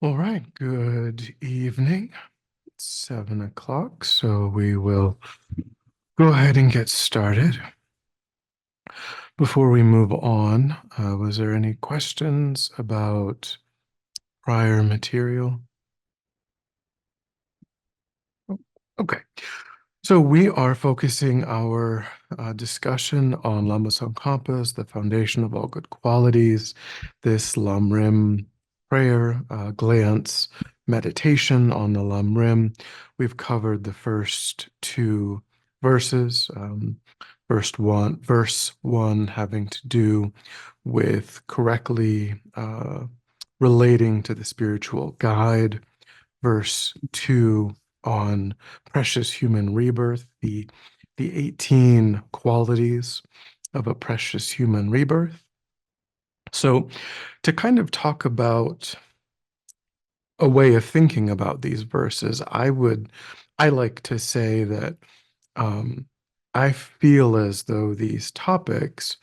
All right, good evening. It's 7 o'clock, so we will go ahead and get started. Before we move on, was there any questions about prior material? Okay, so we are focusing our discussion on Losang Compass, the foundation of all good qualities, this lamrim prayer, glance, meditation on the lamrim. We've covered the first two verses. Verse one having to do with correctly relating to the spiritual guide. Verse two on precious human rebirth, the 18 qualities of a precious human rebirth. So, to kind of talk about a way of thinking about these verses, I like to say that um, I feel as though these topics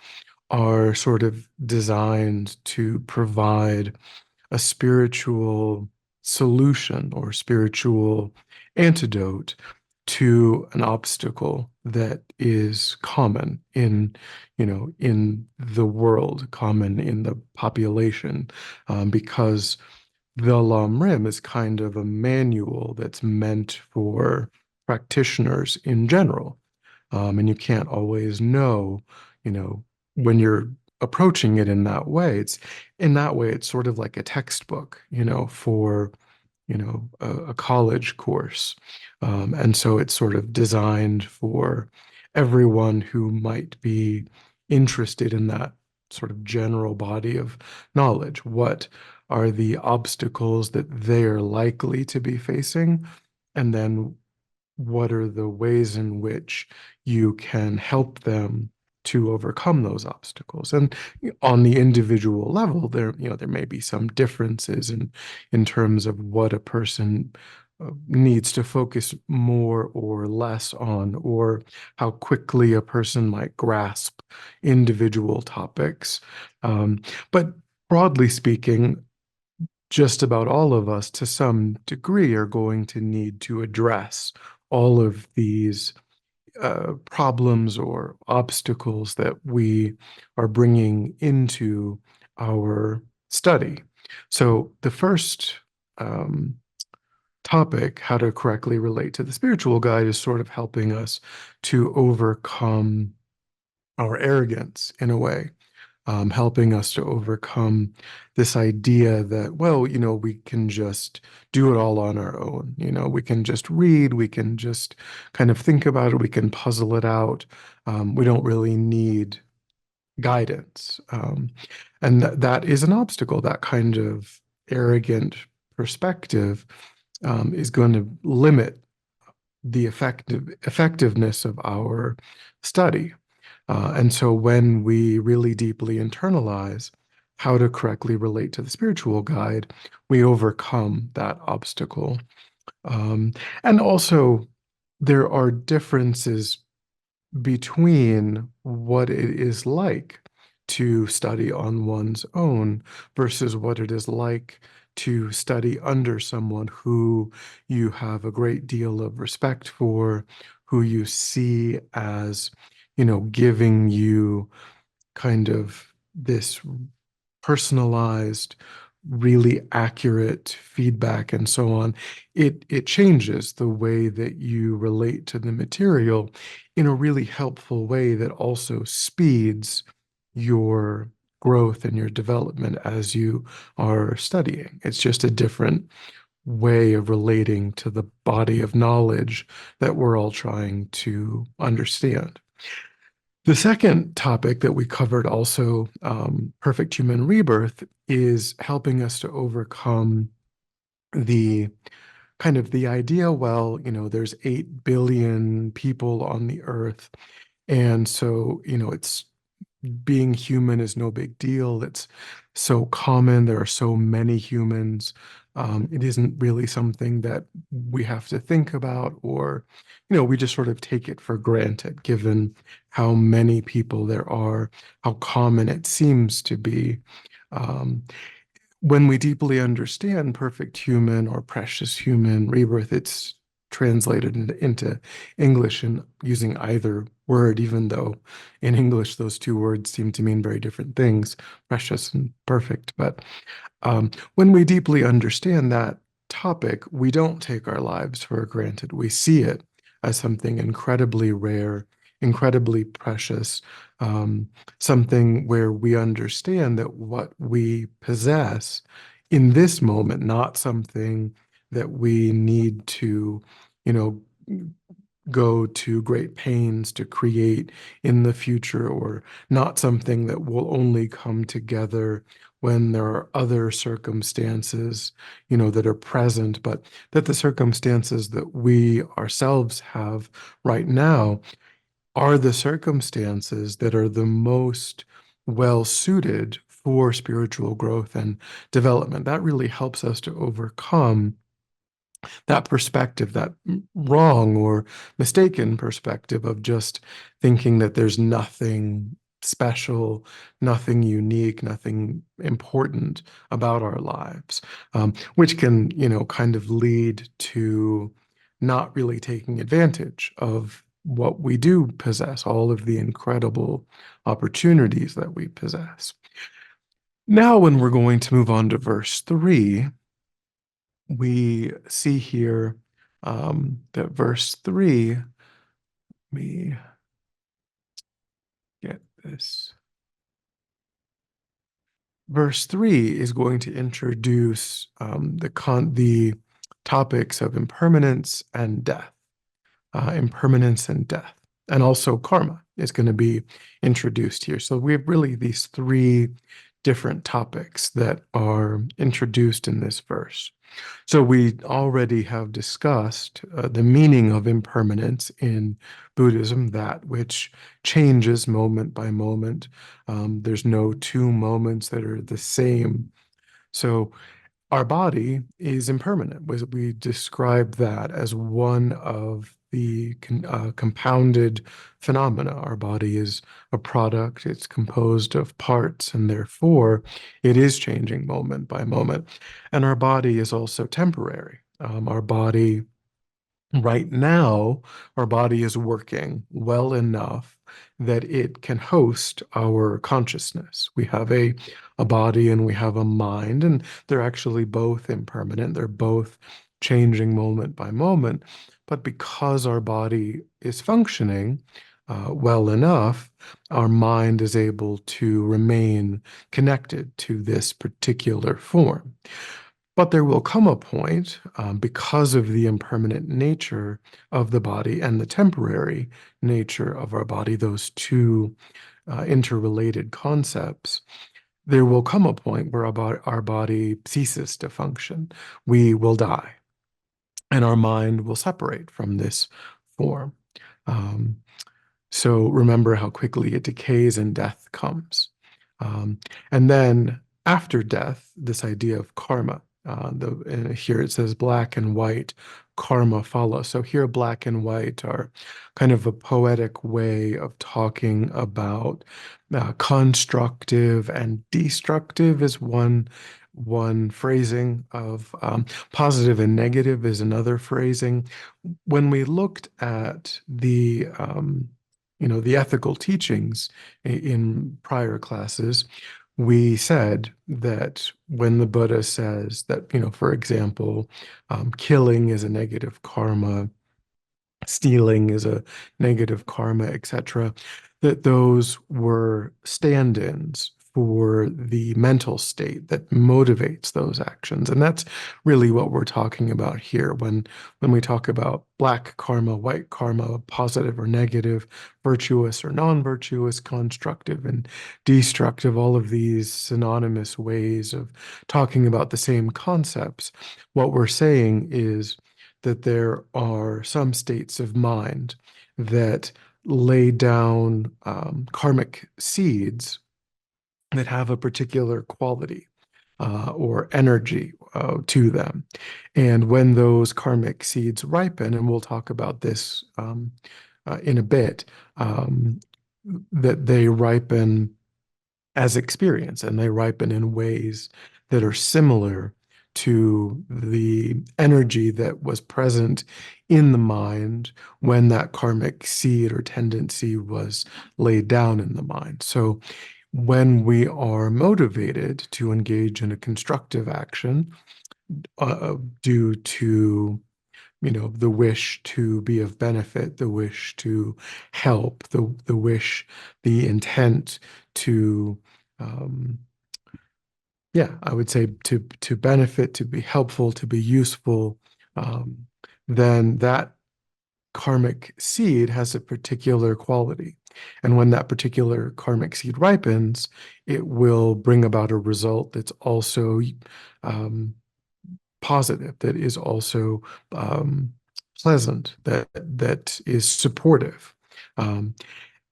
are sort of designed to provide a spiritual solution or spiritual antidote to an obstacle that is common in the world, common in the population, because the Lam is kind of a manual that's meant for practitioners in general. And you can't always know, you know, when you're approaching it in that way. It's sort of like a textbook, for, a college course. And so it's sort of designed for everyone who might be interested in that sort of general body of knowledge. What are the obstacles that they are likely to be facing? And then what are the ways in which you can help them to overcome those obstacles? And on the individual level, there may be some differences in terms of what a person needs to focus more or less on, or how quickly a person might grasp individual topics. But broadly speaking, just about all of us, to some degree, are going to need to address all of these problems or obstacles that we are bringing into our study. So, the first um, topic, how to correctly relate to the spiritual guide, is sort of helping us to overcome our arrogance in a way, helping us to overcome this idea that, well, we can just do it all on our own. We can just read, we can just kind of think about it, we can puzzle it out. We don't really need guidance. And that is an obstacle. That kind of arrogant perspective is going to limit the effectiveness of our study. And so when we really deeply internalize how to correctly relate to the spiritual guide, we overcome that obstacle. And also, there are differences between what it is like to study on one's own versus what it is like to study under someone who you have a great deal of respect for, who you see as, giving you kind of this personalized, really accurate feedback and so on. It changes the way that you relate to the material in a really helpful way that also speeds your growth and your development as you are studying. It's just a different way of relating to the body of knowledge that we're all trying to understand. The second topic that we covered also, perfect human rebirth, is helping us to overcome the kind of the idea, well, there's 8 billion people on the earth. And so, it's being human is no big deal. It's so common. There are so many humans. It isn't really something that we have to think about, or, we just sort of take it for granted, given how many people there are, how common it seems to be. Um, when we deeply understand perfect human or precious human rebirth, it's translated into English and using either word, even though in English those two words seem to mean very different things, precious and perfect. But when we deeply understand that topic, we don't take our lives for granted. We see it as something incredibly rare, incredibly precious, um, something where we understand that what we possess in this moment, not something that we need to, you know, go to great pains to create in the future, or not something that will only come together when there are other circumstances, that are present, but that the circumstances that we ourselves have right now are the circumstances that are the most well suited for spiritual growth and development. That really helps us to overcome that perspective, that wrong or mistaken perspective of just thinking that there's nothing special, nothing unique, nothing important about our lives, which can, kind of lead to not really taking advantage of what we do possess, all of the incredible opportunities that we possess. Now, when we're going to move on to verse 3, we see here that verse 3, let me get this. Verse 3 is going to introduce the topics of impermanence and death. Impermanence and death. And also karma is going to be introduced here. So we have really these three different topics that are introduced in this verse. So we already have discussed the meaning of impermanence in Buddhism, that which changes moment by moment. There's no two moments that are the same. So our body is impermanent. We describe that as one of the compounded phenomena. Our body is a product, it's composed of parts, and therefore it is changing moment by moment. And our body is also temporary. Our body Right now, our body is working well enough that it can host our consciousness. We have a body and we have a mind, and they're actually both impermanent. They're both changing moment by moment. But because our body is functioning well enough, our mind is able to remain connected to this particular form. But there will come a point, because of the impermanent nature of the body and the temporary nature of our body, those two interrelated concepts, there will come a point where our body ceases to function. We will die, and our mind will separate from this form. Um, so remember how quickly it decays and death comes. And then after death, this idea of karma. Here it says black and white, karma follows. So here, black and white are kind of a poetic way of talking about constructive and destructive is one phrasing of positive and negative is another phrasing. When we looked at the ethical teachings in prior classes, we said that when the Buddha says that, for example, killing is a negative karma, stealing is a negative karma, etc., that those were stand-ins for the mental state that motivates those actions. And that's really what we're talking about here when we talk about black karma, white karma, positive or negative, virtuous or non-virtuous, constructive and destructive, all of these synonymous ways of talking about the same concepts. What we're saying is that there are some states of mind that lay down karmic seeds that have a particular quality or energy to them. And when those karmic seeds ripen, and we'll talk about this in a bit, that they ripen as experience and they ripen in ways that are similar to the energy that was present in the mind when that karmic seed or tendency was laid down in the mind. So when we are motivated to engage in a constructive action due to the wish to be of benefit, the wish to help, the wish, the intent to yeah, I would say to benefit, to be helpful, to be useful, um, then that karmic seed has a particular quality. And when that particular karmic seed ripens, it will bring about a result that's also um, positive, that is also pleasant, that is supportive. Um,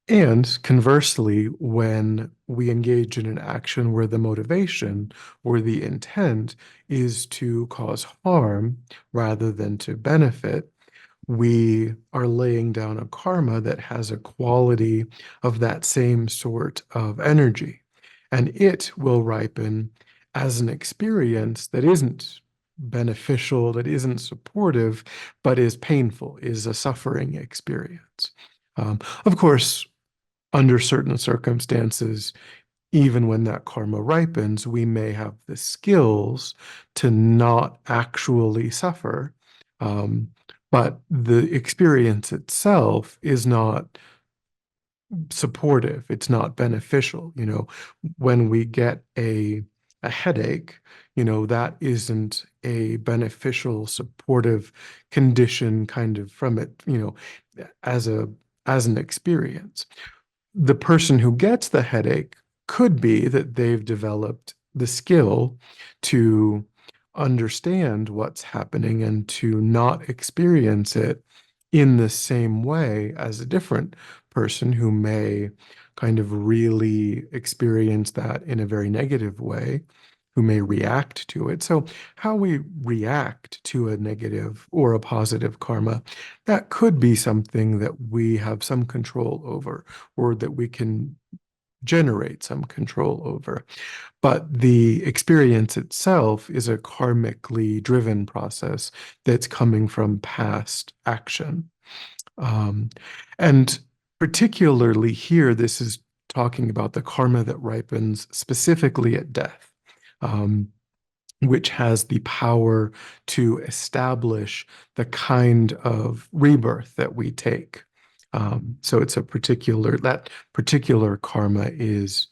and conversely, when we engage in an action where the motivation or the intent is to cause harm rather than to benefit, we are laying down a karma that has a quality of that same sort of energy. And it will ripen as an experience that isn't beneficial, that isn't supportive, but is painful, is a suffering experience. Of course, under certain circumstances, even when that karma ripens, we may have the skills to not actually suffer. Um, but the experience itself is not supportive. It's not beneficial. When we get a headache, that isn't a beneficial, supportive condition kind of from it, as a as an experience. The person who gets the headache could be that they've developed the skill to understand what's happening and to not experience it in the same way as a different person who may kind of really experience that in a very negative way, who may react to it. So, how we react to a negative or a positive karma, that could be something that we have some control over, or that we can generate some control over. But the experience itself is a karmically driven process that's coming from past action. Um, and particularly here, this is talking about the karma that ripens specifically at death. Which has the power to establish the kind of rebirth that we take. So it's that particular karma is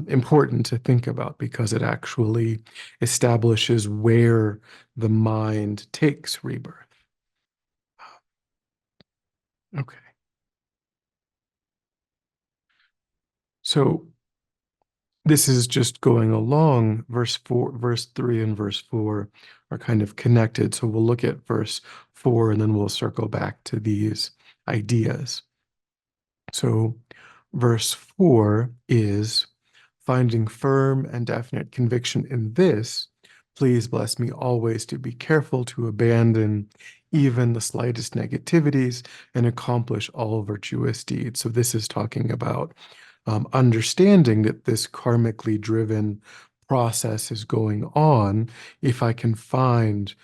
important to think about because it actually establishes where the mind takes rebirth. Okay. So this is just going along. Verse 3 and verse 4 are kind of connected. So we'll look at verse 4 and then we'll circle back to these ideas. So verse 4 is finding firm and definite conviction in this, please bless me always to be careful to abandon even the slightest negativities and accomplish all virtuous deeds. So this is talking about understanding that this karmically driven process is going on. If I can find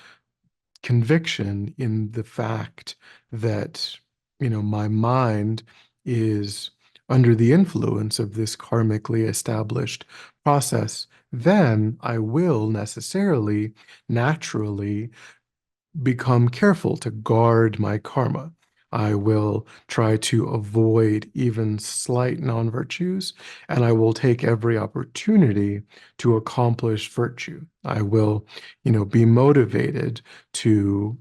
conviction in the fact that, my mind is under the influence of this karmically established process, then I will necessarily, naturally become careful to guard my karma. I will try to avoid even slight non-virtues, and I will take every opportunity to accomplish virtue. I will, be motivated to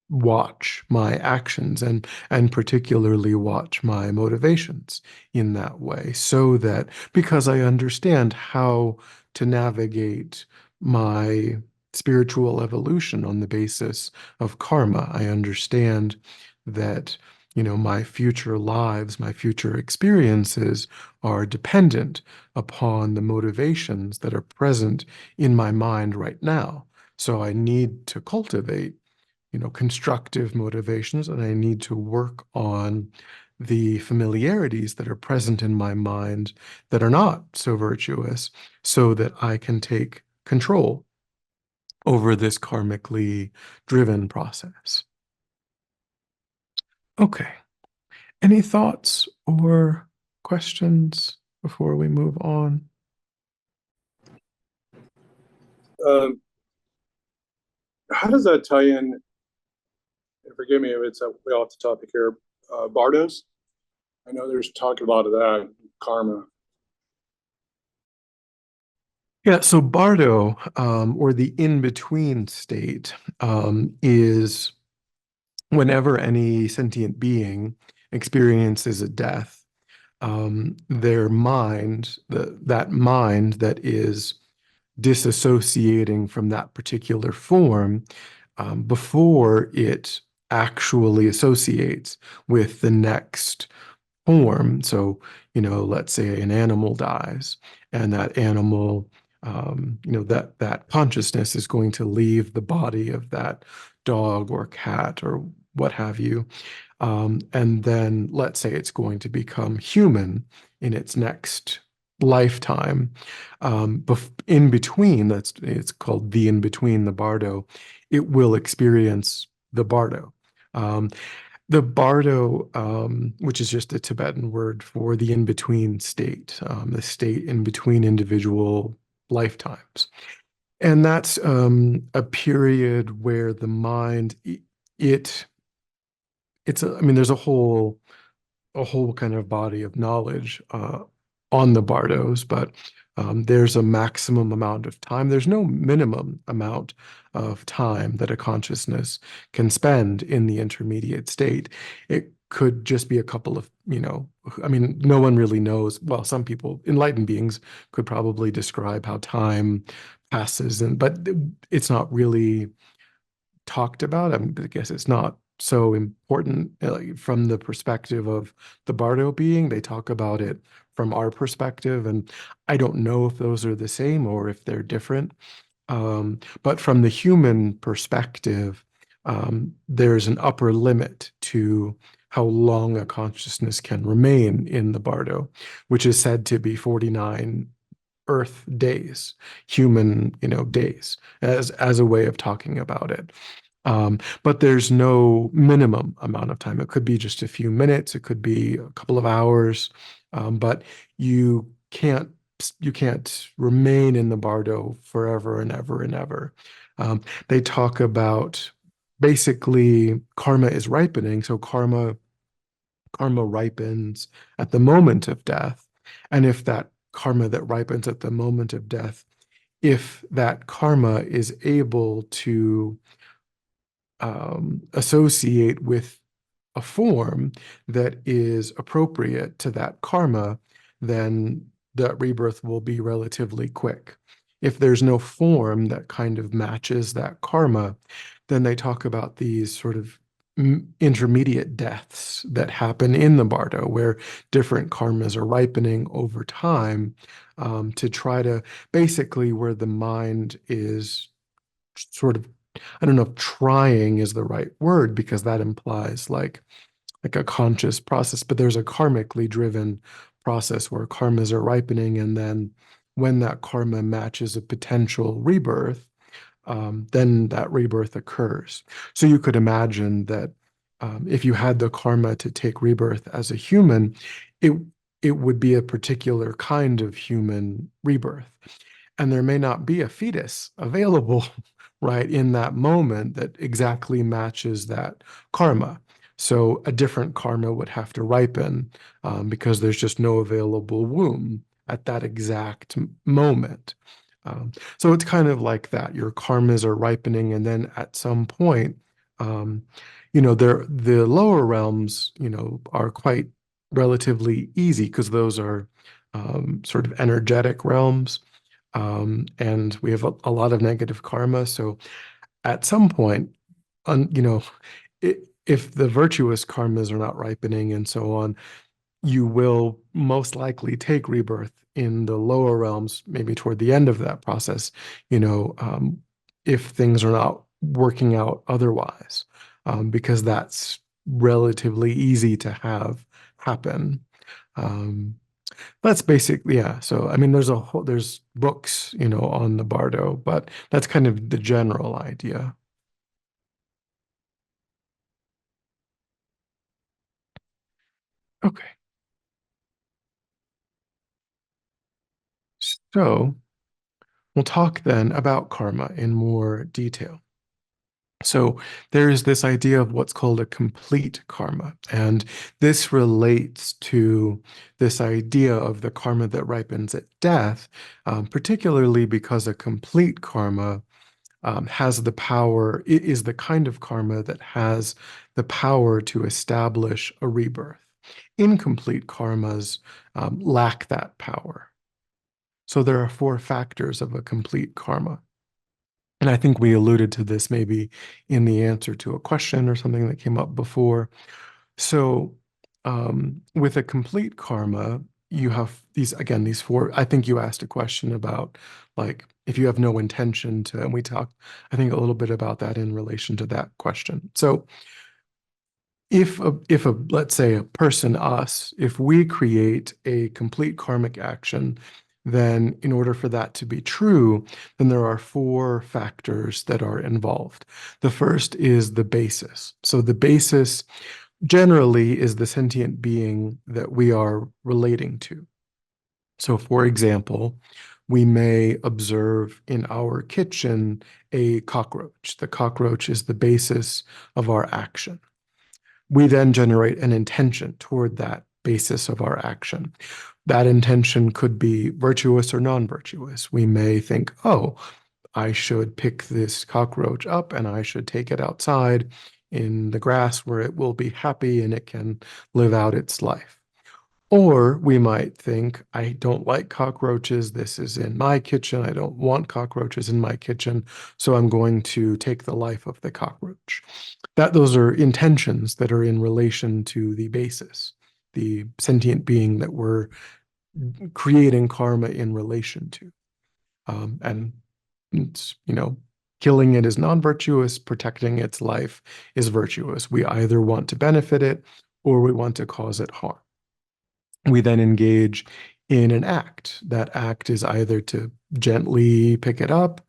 watch my actions and particularly watch my motivations in that way, so that because I understand how to navigate my spiritual evolution on the basis of karma, I understand that my future lives, my future experiences are dependent upon the motivations that are present in my mind right now. So I need to cultivate constructive motivations, and I need to work on the familiarities that are present in my mind that are not so virtuous so that I can take control over this karmically driven process. Okay. Any thoughts or questions before we move on? Um, how does that tie in? And forgive me if it's way off the topic here. Bardos. I know there's talk about that karma. Yeah, so Bardo, or the in-between state, is whenever any sentient being experiences a death, their mind, that mind that is disassociating from that particular form, before it actually associates with the next form. So, let's say an animal dies, and that animal, that consciousness is going to leave the body of that dog or cat or what have you. And then let's say it's going to become human in its next lifetime. In between, it's called the in between, the bardo, it will experience the bardo. Um, the bardo, which is just a Tibetan word for the in between state, the state in between individual lifetimes. And that's a period where the mind, it I mean, there's a whole kind of body of knowledge on the bardos, but there's a maximum amount of time. There's no minimum amount of time that a consciousness can spend in the intermediate state. It could just be a couple of, I mean, no one really knows. Well, some people, enlightened beings, could probably describe how time passes, but it's not really talked about. I guess it's not so important from the perspective of the Bardo being. They talk about it from our perspective, and I don't know if those are the same or if they're different. But from the human perspective, there's an upper limit to how long a consciousness can remain in the Bardo, which is said to be 49 Earth days, human, days, as a way of talking about it. But there's no minimum amount of time. It could be just a few minutes, it could be a couple of hours, but you can't you can't remain in the bardo forever and ever and ever. They talk about basically karma is ripening, so karma ripens at the moment of death, and if that karma that ripens at the moment of death, if that karma is able to associate with a form that is appropriate to that karma, then that rebirth will be relatively quick. If there's no form that kind of matches that karma, then they talk about these sort of intermediate deaths that happen in the bardo, where different karmas are ripening over time, to try to basically where the mind is sort of, I don't know if trying is the right word because that implies like a conscious process, but there's a karmically driven process where karmas are ripening, and then when that karma matches a potential rebirth, then that rebirth occurs. So you could imagine that if you had the karma to take rebirth as a human, it it would be a particular kind of human rebirth, and there may not be a fetus available right in that moment that exactly matches that karma. So a different karma would have to ripen, because there's just no available womb at that exact moment. So it's kind of like that. Your karmas are ripening, and then at some point, um, the lower realms, are quite relatively easy because those are sort of energetic realms, and we have a lot of negative karma. So at some point, if the virtuous karmas are not ripening and so on, you will most likely take rebirth in the lower realms, maybe toward the end of that process, if things are not working out otherwise, because that's relatively easy to have happen. Um, That's basically, yeah. So, I mean, there's books, on the Bardo, but that's kind of the general idea. Okay. So we'll talk then about karma in more detail. So there's this idea of what's called a complete karma, and this relates to this idea of the karma that ripens at death, particularly because a complete karma has the power, it is the kind of karma that has the power to establish a rebirth. Incomplete karmas lack that power. So there are four factors of a complete karma. And I think we alluded to this maybe in the answer to a question or something that came up before. So, with a complete karma, you have these four. I think you asked a question about like if you have no intention to, and we talked, I think, a little bit about that in relation to that question. So, if a let's say a person, us, if we create a complete karmic action, then in order for that to be true, then there are four factors that are involved. The first is the basis. So the basis generally is the sentient being that we are relating to. So, for example, we may observe in our kitchen a cockroach. The cockroach is the basis of our action. We then generate an intention toward that basis of our action. That intention could be virtuous or non-virtuous. We may think, oh, I should pick this cockroach up and I should take it outside in the grass where it will be happy and it can live out its life. Or we might think, I don't like cockroaches. This is in my kitchen. I don't want cockroaches in my kitchen. So I'm going to take the life of the cockroach. Those are intentions that are in relation to the basis, the sentient being that we're creating karma in relation to. And it's, killing it is non-virtuous, protecting its life is virtuous. We either want to benefit it or we want to cause it harm. We then engage in an act. That act is either to gently pick it up,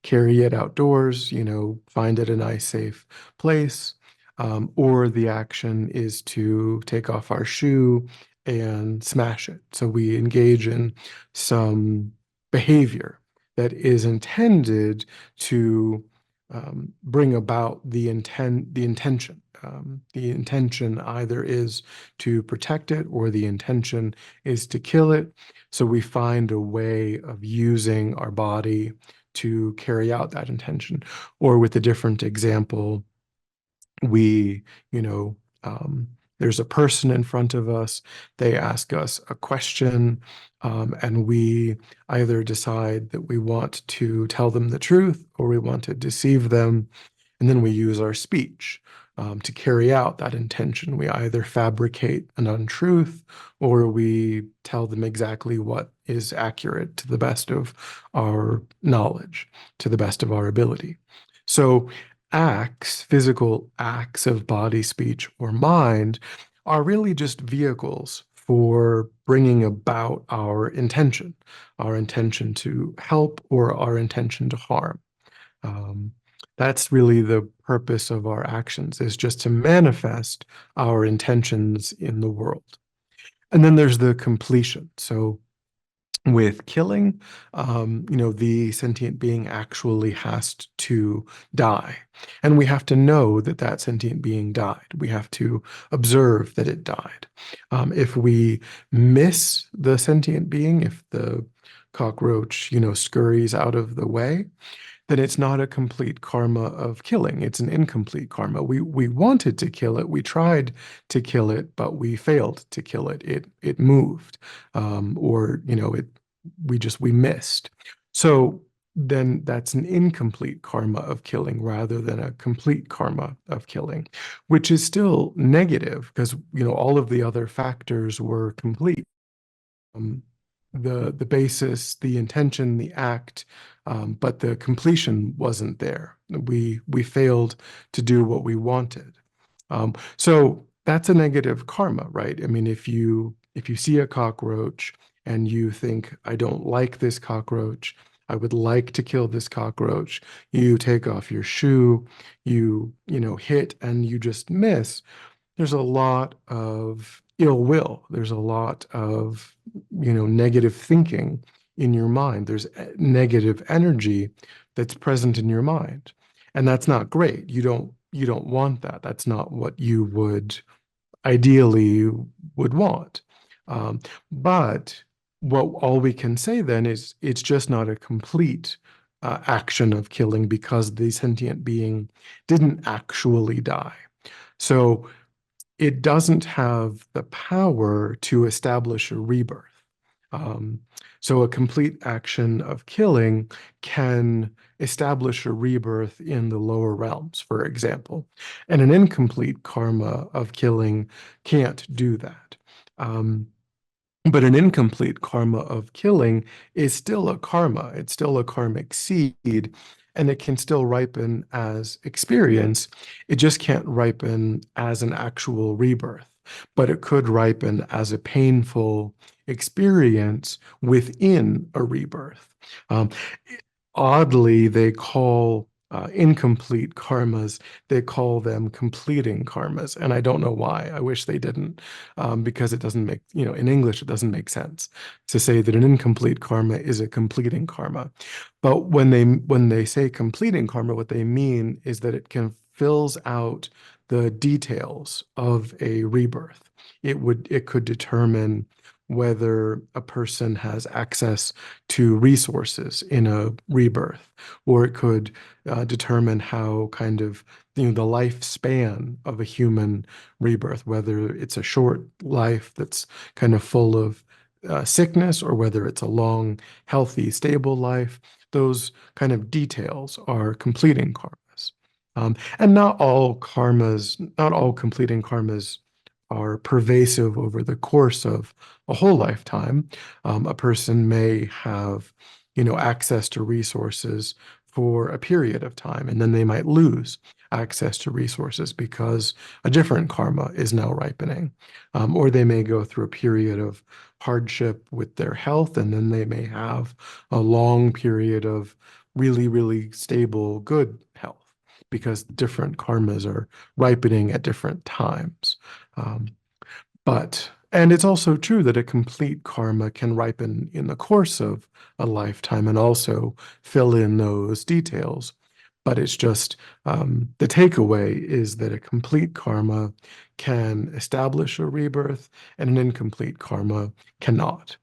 carry it outdoors, find it a nice, safe place, or the action is to take off our shoe and smash it. So we engage in some behavior that is intended to bring about the intention. The intention either is to protect it or the intention is to kill it. So we find a way of using our body to carry out that intention. Or with a different example, we, you know, there's a person in front of us, they ask us a question, and we either decide that we want to tell them the truth or we want to deceive them. And then we use our speech to carry out that intention. We either fabricate an untruth or we tell them exactly what is accurate to the best of our knowledge, to the best of our ability. So acts, physical acts of body, speech, or mind are really just vehicles for bringing about our intention to help or our intention to harm. Um, that's really the purpose of our actions, is just to manifest our intentions in the world. And then there's the completion. So with killing, the sentient being actually has to die. And we have to know that that sentient being died. We have to observe that it died. If we miss the sentient being, if the cockroach, scurries out of the way, then it's not a complete karma of killing. It's an incomplete karma. We wanted to kill it. We tried to kill it, but we failed to kill it. It moved, or we missed. So then that's an incomplete karma of killing rather than a complete karma of killing, which is still negative because all of the other factors were complete. Um, the basis, the intention, the act, but the completion wasn't there. We failed to do what we wanted. So that's a negative karma, right? I mean, If you see a cockroach and you think, I don't like this cockroach, I would like to kill this cockroach, you take off your shoe, you hit and you just miss. There's a lot of ill will. There's a lot of, negative thinking in your mind. There's negative energy that's present in your mind. And that's not great. You don't want that. That's not what you would ideally would want. Um, but what all we can say then is it's just not a complete action of killing because the sentient being didn't actually die. So it doesn't have the power to establish a rebirth. Um, so a complete action of killing can establish a rebirth in the lower realms, for example. And an incomplete karma of killing can't do that. Um, but an incomplete karma of killing is still a karma. It's still a karmic seed, and it can still ripen as experience. It just can't ripen as an actual rebirth, but it could ripen as a painful experience within a rebirth. Um, Oddly, they call incomplete karmas, they call them completing karmas. And I don't know why. I wish they didn't, because it doesn't make, in English, it doesn't make sense to say that an incomplete karma is a completing karma. But when they say completing karma, what they mean is that it can fills out the details of a rebirth. It could determine whether a person has access to resources in a rebirth, or it could determine how kind of the lifespan of a human rebirth, whether it's a short life that's kind of full of sickness, or whether it's a long, healthy, stable life. Those kind of details are completing karmas. And not all karmas, not all completing karmas are pervasive over the course of a whole lifetime. A person may have, access to resources for a period of time, and then they might lose access to resources because a different karma is now ripening. Or they may go through a period of hardship with their health, and then they may have a long period of really, really stable, good health because different karmas are ripening at different times. Um, and it's also true that a complete karma can ripen in the course of a lifetime and also fill in those details. But it's just the takeaway is that a complete karma can establish a rebirth and an incomplete karma cannot.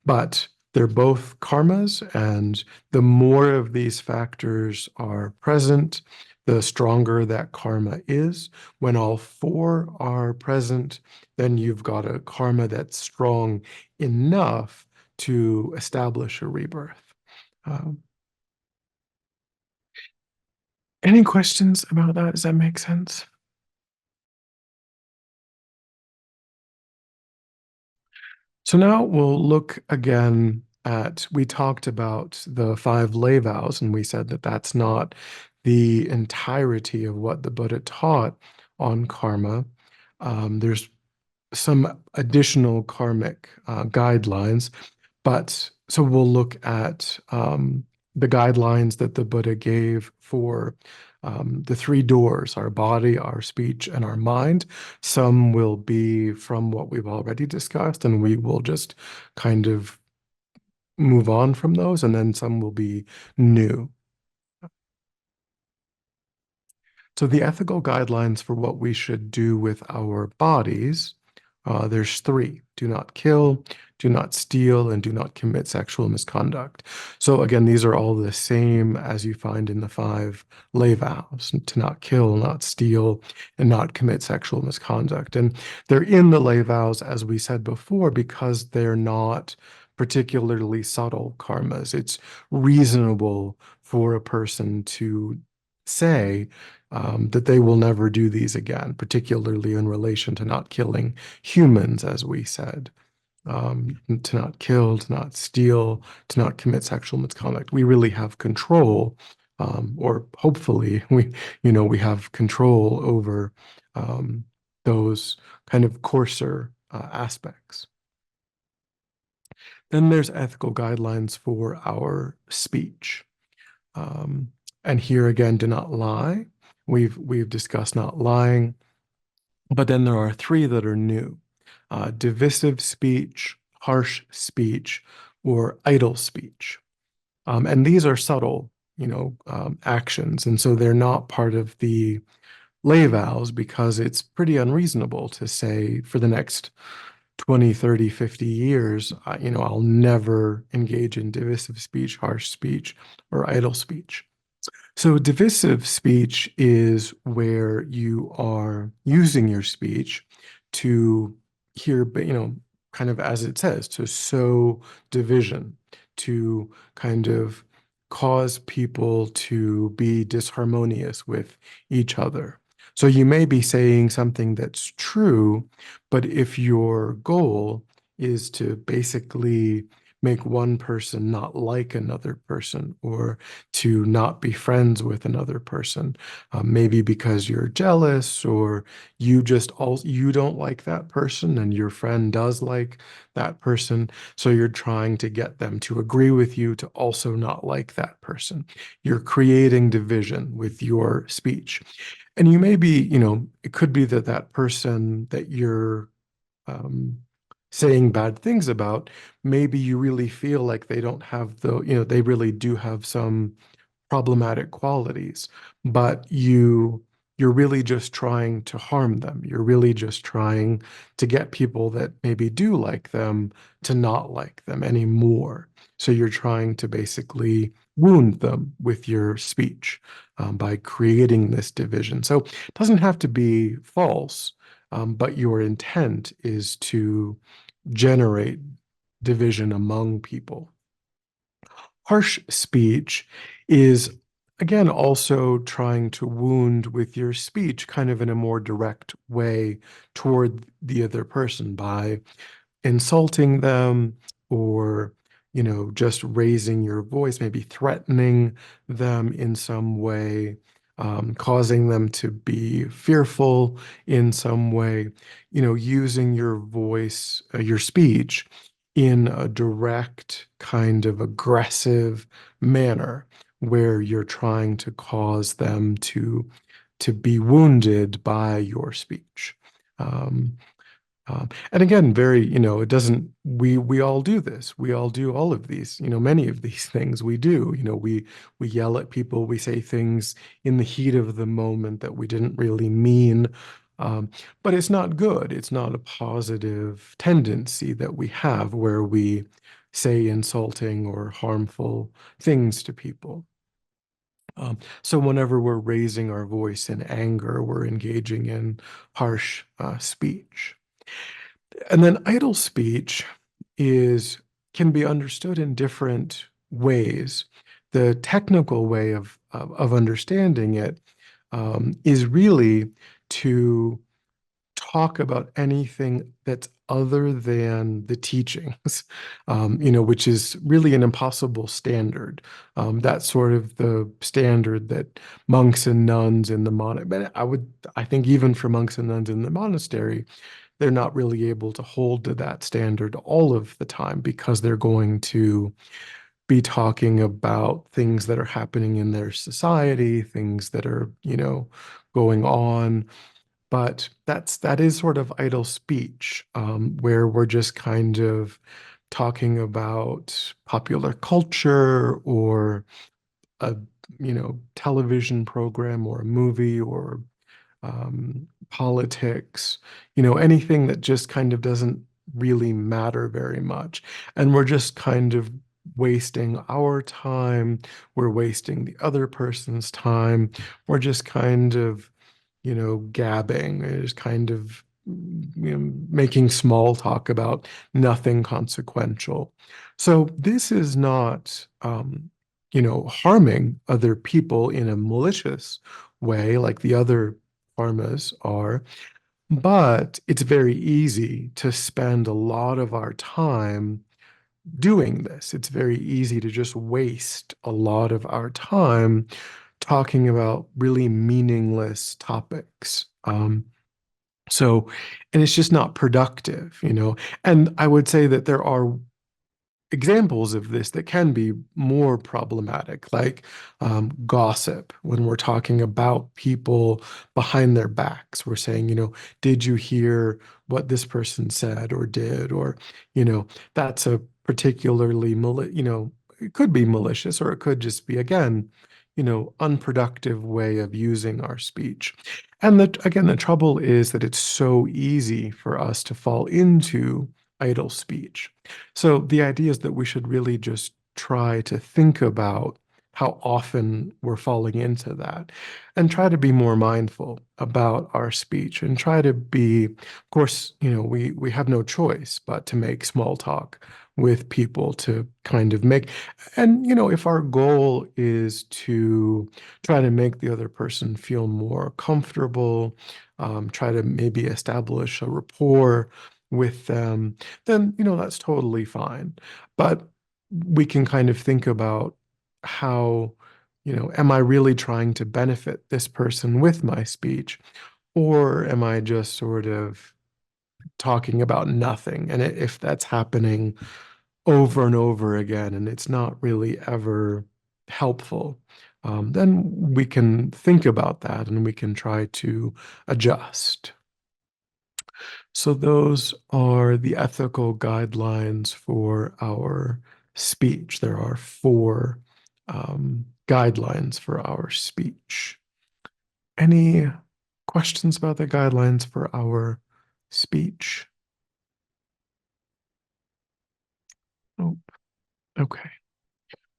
But they're both karmas, and the more of these factors are present, the stronger that karma is. When all four are present, then you've got a karma that's strong enough to establish a rebirth. Um, any questions about that? Does that make sense? So now we'll look again at, we talked about the five lay vows, and we said that that's not the entirety of what the Buddha taught on karma. There's some additional karmic guidelines. But so we'll look at the guidelines that the Buddha gave for the three doors, our body, our speech, and our mind. Some will be from what we've already discussed, and we will just kind of move on from those, and then some will be new. So the ethical guidelines for what we should do with our bodies, there's three: do not kill, do not steal, and do not commit sexual misconduct. So again, these are all the same as you find in the five lay vows: to not kill, not steal, and not commit sexual misconduct. And they're in the lay vows, as we said before, because they're not particularly subtle karmas. It's reasonable for a person to say that they will never do these again, particularly in relation to not killing humans, as we said, to not kill, to not steal, to not commit sexual misconduct. We really have control, or hopefully we have control over those kind of coarser aspects. Then there's ethical guidelines for our speech. Um, and here again, do not lie. We've discussed not lying, but then there are three that are new: divisive speech, harsh speech, or idle speech. And these are subtle, actions, and so they're not part of the lay vows because it's pretty unreasonable to say for the next 20, 30, 50 years, I'll never engage in divisive speech, harsh speech, or idle speech. So divisive speech is where you are using your speech to hear, kind of as it says, to sow division, to kind of cause people to be disharmonious with each other. So you may be saying something that's true, but if your goal is to basically make one person not like another person, or to not be friends with another person, maybe because you're jealous, or you don't like that person and your friend does like that person, so you're trying to get them to agree with you to also not like that person. You're creating division with your speech. And you may be, it could be that that person that you're um, saying bad things about, maybe you really feel like they don't have they really do have some problematic qualities, but you're really just trying to harm them. You're really just trying to get people that maybe do like them to not like them anymore. So you're trying to basically wound them with your speech, by creating this division. So it doesn't have to be false, but your intent is to generate division among people. Harsh speech is, again, also trying to wound with your speech kind of in a more direct way toward the other person by insulting them, or just raising your voice, maybe threatening them in some way, causing them to be fearful in some way, using your voice, your speech in a direct kind of aggressive manner where you're trying to cause them to be wounded by your speech. Um, and again, very, it doesn't, we all do this. We all do all of these, many of these things we do. We yell at people, we say things in the heat of the moment that we didn't really mean. But it's not good. It's not a positive tendency that we have where we say insulting or harmful things to people. So whenever we're raising our voice in anger, we're engaging in harsh speech. And then idle speech is can be understood in different ways. The technical way of understanding it, is really to talk about anything that's other than the teachings, which is really an impossible standard. That's sort of the standard that monks and nuns in the monastery, I think even for monks and nuns in the monastery, they're not really able to hold to that standard all of the time because they're going to be talking about things that are happening in their society, things that are, going on. But that is sort of idle speech, where we're just kind of talking about popular culture, or a, television program, or a movie, or politics, anything that just kind of doesn't really matter very much. And we're just kind of wasting our time. We're wasting the other person's time. We're just kind of, gabbing, is kind of, making small talk about nothing consequential. So this is not, harming other people in a malicious way like the other pharmas are, but it's very easy to spend a lot of our time doing this. It's very easy to just waste a lot of our time talking about really meaningless topics. So, and it's just not productive, you know. And I would say that there are examples of this that can be more problematic, like gossip, when we're talking about people behind their backs. We're saying, you know, did you hear what this person said or did? Or, you know, that's a particularly, you know, it could be malicious or it could just be, again, you know, unproductive way of using our speech. And again, the trouble is that it's so easy for us to fall into idle speech. So the idea is that we should really just try to think about how often we're falling into that and try to be more mindful about our speech and try to be, of course, you know, we have no choice but to make small talk with people to kind of make, and you know, if our goal is to try to make the other person feel more comfortable, try to maybe establish a rapport with them, then you know that's totally fine. But we can kind of think about how, you know, am I really trying to benefit this person with my speech, or am I just sort of talking about nothing? And if that's happening over and over again and it's not really ever helpful, then we can think about that and we can try to adjust. So those are the ethical guidelines for our speech. There are four guidelines for our speech. Any questions about the guidelines for our speech? Oh, okay.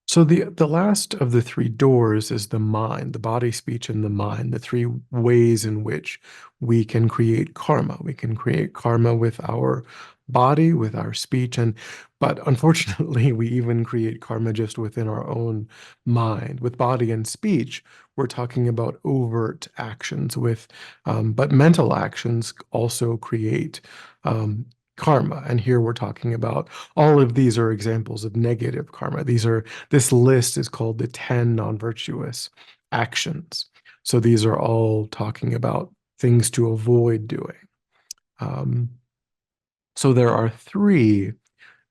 So the last of the three doors is the mind, the body, speech, and the mind, the three ways in which we can create karma. We can create karma with our body, with our speech, and but unfortunately, we even create karma just within our own mind. With body and speech, we're talking about overt actions but mental actions also create karma. And here we're talking about all of these are examples of negative karma. This list is called the 10 non-virtuous actions. So these are all talking about things to avoid doing. Um, so there are three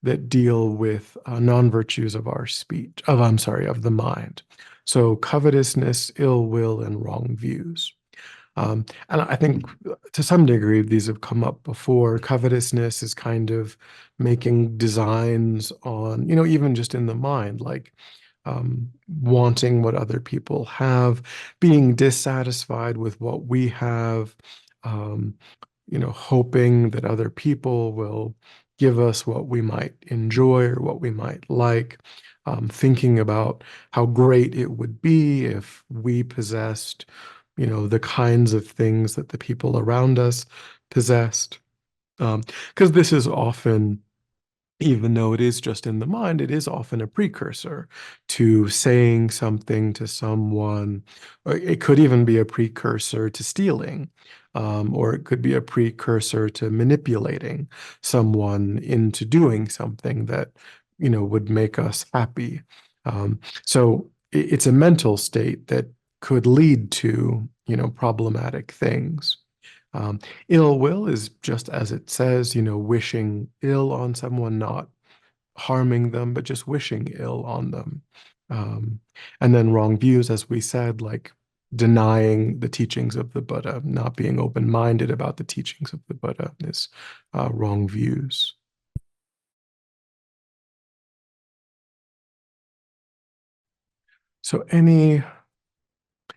that deal with non-virtues of our speech, I'm sorry, of the mind. So covetousness, ill will, and wrong views. And I think to some degree these have come up before. Covetousness is kind of making designs on, you know, even just in the mind, like wanting what other people have, being dissatisfied with what we have, um, you know, hoping that other people will give us what we might enjoy or what we might like, thinking about how great it would be if we possessed, you know, the kinds of things that the people around us possessed. Because this is often, even though it is just in the mind, it is often a precursor to saying something to someone, or it could even be a precursor to stealing, or it could be a precursor to manipulating someone into doing something that, you know, would make us happy. So it's a mental state that could lead to, you know, problematic things. Um, ill will is just as it says, you know, wishing ill on someone, not harming them, but just wishing ill on them. Um, and then wrong views, as we said, like denying the teachings of the Buddha, not being open-minded about the teachings of the Buddha is wrong views.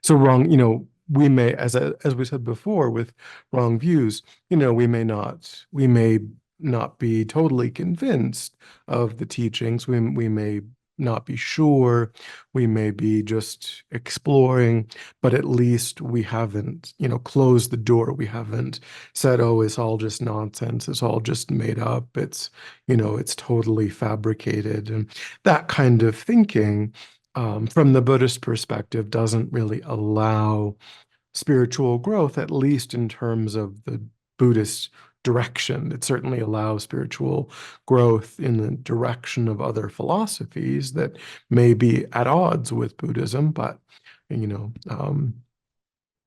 So wrong, you know, we may, as we said before, with wrong views, you know, we may not be totally convinced of the teachings. We may not be sure. We may be just exploring, but at least we haven't, you know, closed the door. We haven't said, oh, it's all just nonsense. It's all just made up. It's, you know, it's totally fabricated. And that kind of thinking from the Buddhist perspective, doesn't really allow spiritual growth, at least in terms of the Buddhist direction. It certainly allows spiritual growth in the direction of other philosophies that may be at odds with Buddhism, but you know,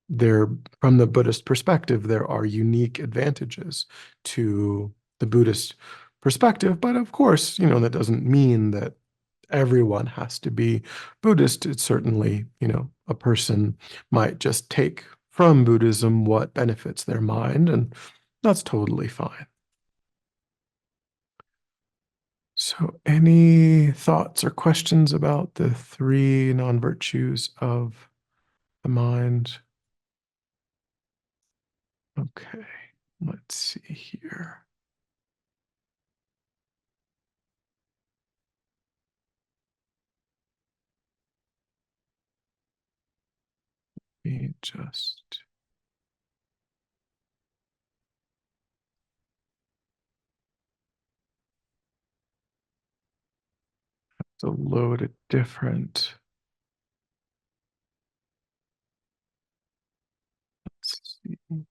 there, from the Buddhist perspective, there are unique advantages to the Buddhist perspective. But of course, that doesn't mean that everyone has to be Buddhist. It's certainly, a person might just take from Buddhism what benefits their mind, and that's totally fine. So, any thoughts or questions about the three non-virtues of the mind? Okay, let's see here. Let me just to load a different. Let's see.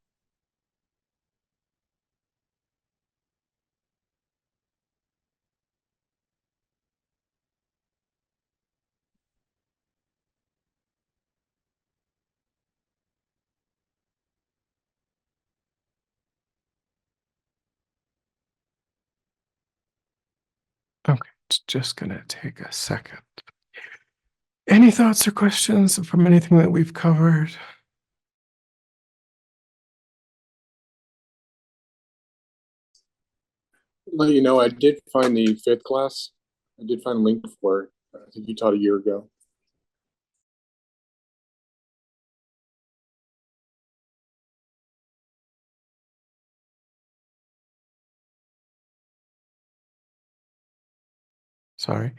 Okay, it's just gonna take a second. Any thoughts or questions from anything that we've covered? Let you know, I did find the fifth class. I did find a link for it. I think you taught a year ago. Sorry.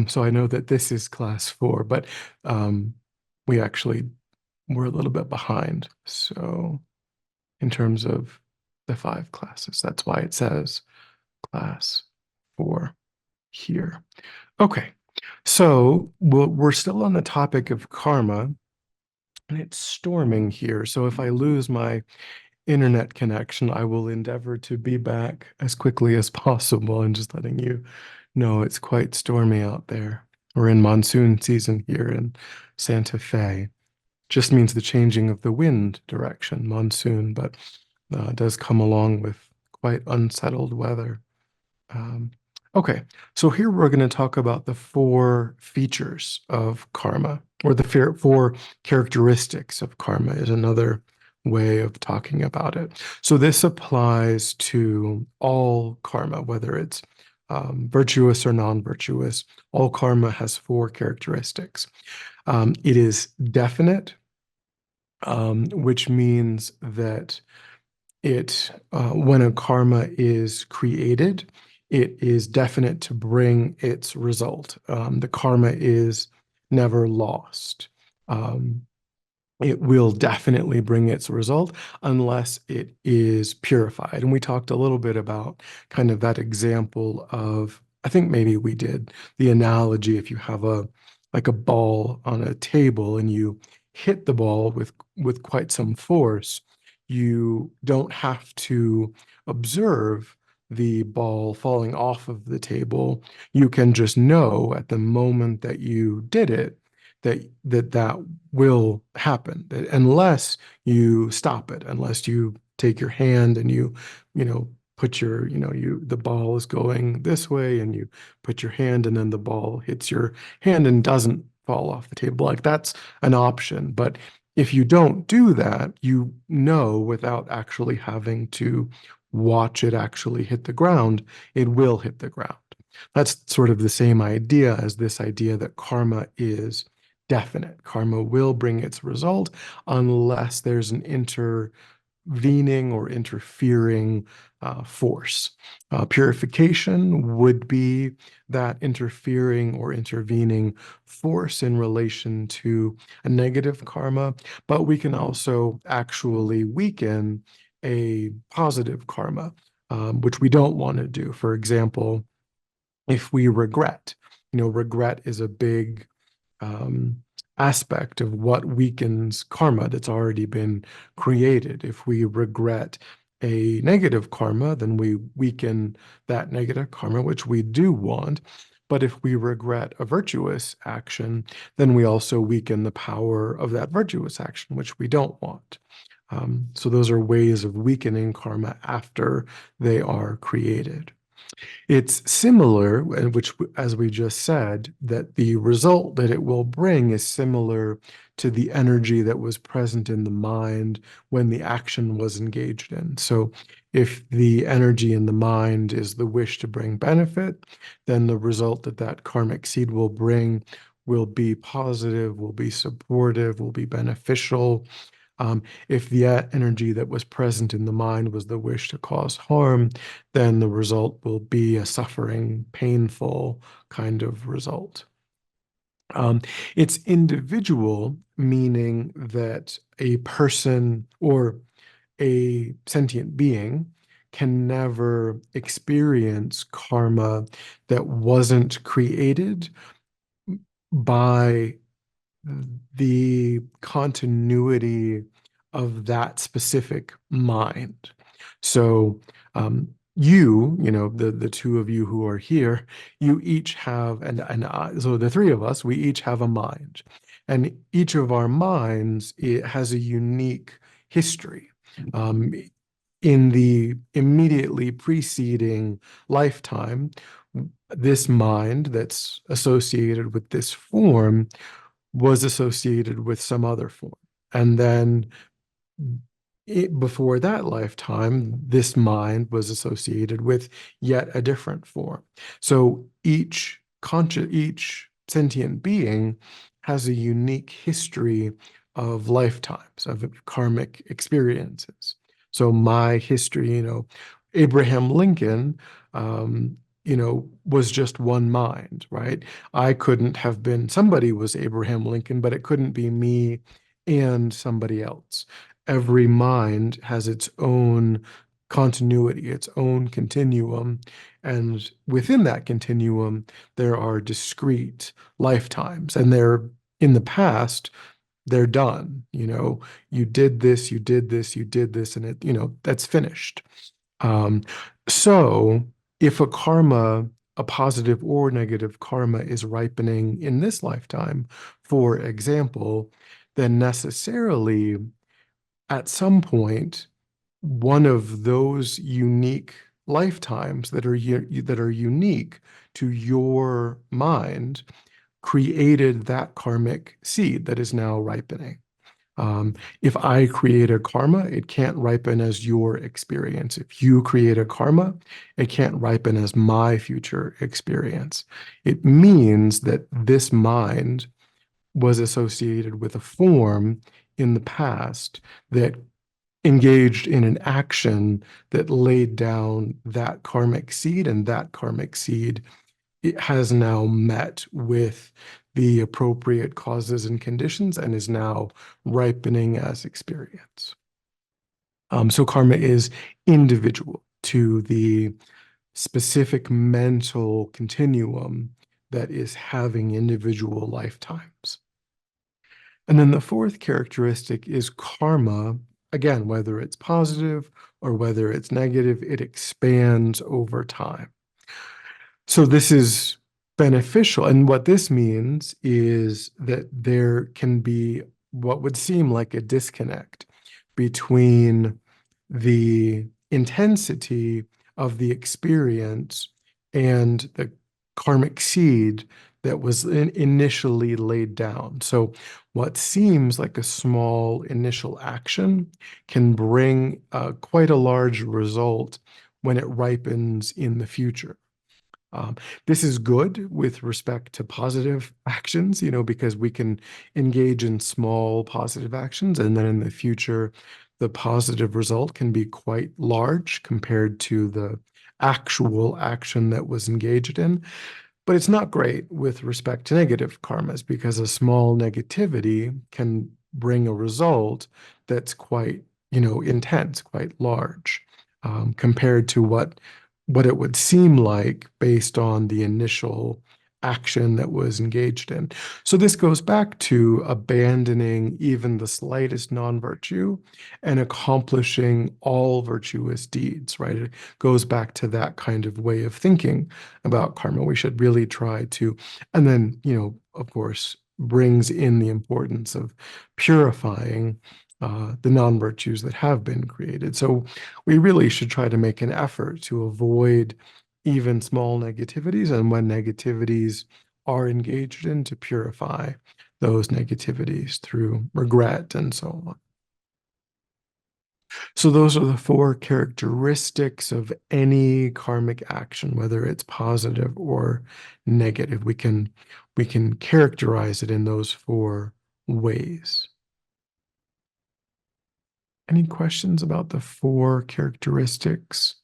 So I know that this is class 4, but we actually were a little bit behind. So in terms of the 5 classes, that's why it says class 4 here. Okay. So we're still on the topic of karma, and it's storming here. So if I lose my internet connection, I will endeavor to be back as quickly as possible, and just letting you know it's quite stormy out there. We're in monsoon season here in Santa Fe. Just means the changing of the wind direction, monsoon, but does come along with quite unsettled weather. Um, okay, so here we're going to talk about the 4 features of karma, or the 4 characteristics of karma is another way of talking about it. So this applies to all karma, whether it's virtuous or non-virtuous. All karma has 4 characteristics. It is definite, which means that when a karma is created, it is definite to bring its result. The karma is never lost. Um, it will definitely bring its result unless it is purified. And we talked a little bit about kind of that example of, I think maybe we did the analogy, if you have like a ball on a table and you hit the ball with quite some force, you don't have to observe the ball falling off of the table. You can just know at the moment that you did it that will happen, unless you stop it, unless you take your hand and put the ball is going this way and you put your hand and then the ball hits your hand and doesn't fall off the table. Like, that's an option. But if you don't do that, without actually having to watch it actually hit the ground, it will hit the ground. That's sort of the same idea as this idea that karma is definite. Karma will bring its result unless there's an intervening or interfering force. Purification would be that interfering or intervening force in relation to a negative karma, but we can also actually weaken a positive karma, which we don't want to do. For example, if we regret, regret is a big um, aspect of what weakens karma that's already been created. If we regret a negative karma, then we weaken that negative karma, which we do want. But if we regret a virtuous action, then we also weaken the power of that virtuous action, which we don't want. So those are ways of weakening karma after they are created. It's similar, which, as we just said, that the result that it will bring is similar to the energy that was present in the mind when the action was engaged in. So, if the energy in the mind is the wish to bring benefit, then the result that that karmic seed will bring will be positive, will be supportive, will be beneficial. If the energy that was present in the mind was the wish to cause harm, then the result will be a suffering, painful kind of result. It's individual, meaning that a person or a sentient being can never experience karma that wasn't created by the continuity of that specific mind. So the two of you who are here, you each have, so the three of us, we each have a mind, and each of our minds, it has a unique history. In the immediately preceding lifetime, this mind that's associated with this form was associated with some other form. And then before that lifetime, this mind was associated with yet a different form. So each sentient being has a unique history of lifetimes, of karmic experiences. So my history, Abraham Lincoln, was just one mind, right? I couldn't have been, somebody was Abraham Lincoln, but it couldn't be me and somebody else. Every mind has its own continuity, its own continuum. And within that continuum, there are discrete lifetimes. And they're in the past, they're done. You did this, you did this, you did this, and that's finished. Um, so if a positive or negative karma is ripening in this lifetime, for example, then necessarily at some point, one of those unique lifetimes that are unique to your mind created that karmic seed that is now ripening. If I create a karma, it can't ripen as your experience. If you create a karma, it can't ripen as my future experience. It means that this mind was associated with a form in the past that engaged in an action that laid down that karmic seed, and that karmic seed, it has now met with the appropriate causes and conditions and is now ripening as experience. So karma is individual to the specific mental continuum that is having individual lifetimes. And then the fourth characteristic is karma. Again, whether it's positive or whether it's negative, it expands over time. So this is beneficial. And what this means is that there can be what would seem like a disconnect between the intensity of the experience and the karmic seed that was initially laid down. So what seems like a small initial action can bring quite a large result when it ripens in the future. This is good with respect to positive actions, because we can engage in small positive actions, and then in the future, the positive result can be quite large compared to the actual action that was engaged in. But it's not great with respect to negative karmas, because a small negativity can bring a result that's quite, intense, quite large, compared to what it would seem like based on the initial action that was engaged in. So this goes back to abandoning even the slightest non-virtue and accomplishing all virtuous deeds, right? It goes back to that kind of way of thinking about karma. We should really try to, and then, of course, brings in the importance of purifying the non-virtues that have been created. So we really should try to make an effort to avoid even small negativities, and when negativities are engaged in, to purify those negativities through regret and so on. So those are the four characteristics of any karmic action, whether it's positive or negative. We can characterize it in those four ways. Any questions about the four characteristics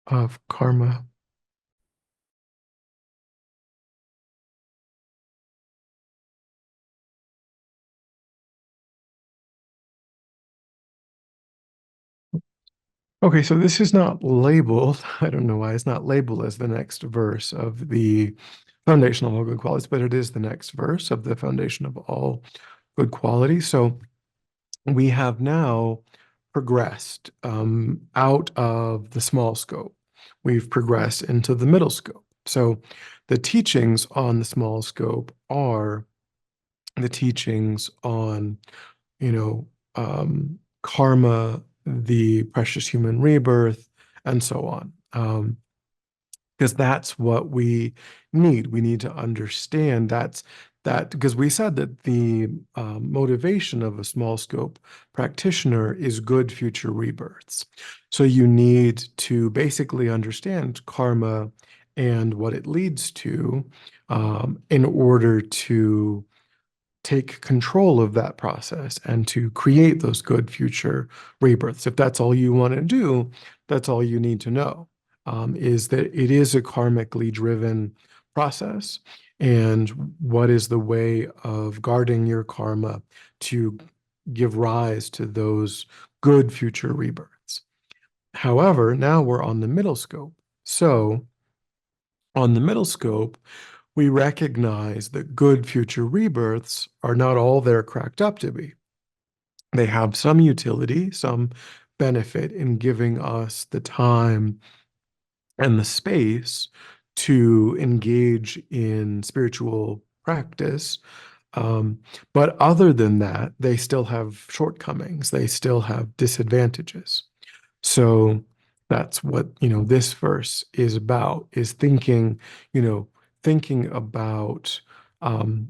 of karma? Okay, so this is not labeled. I don't know why it's not labeled as the next verse of the foundation of all good qualities, but it is the next verse of the foundation of all good qualities. So we have now progressed out of the small scope. We've progressed into the middle scope. So the teachings on the small scope are the teachings on, karma, the precious human rebirth, and so on. Because that's what we need. We need to understand that because we said that the motivation of a small scope practitioner is good future rebirths. So you need to basically understand karma and what it leads to in order to take control of that process and to create those good future rebirths. If that's all you want to do, that's all you need to know, is that it is a karmically driven process. And what is the way of guarding your karma to give rise to those good future rebirths? However, now we're on the middle scope. So on the middle scope, we recognize that good future rebirths are not all they're cracked up to be. They have some utility, some benefit in giving us the time and the space to engage in spiritual practice. But other than that, they still have shortcomings, they still have disadvantages. So that's what, this verse is about, is thinking about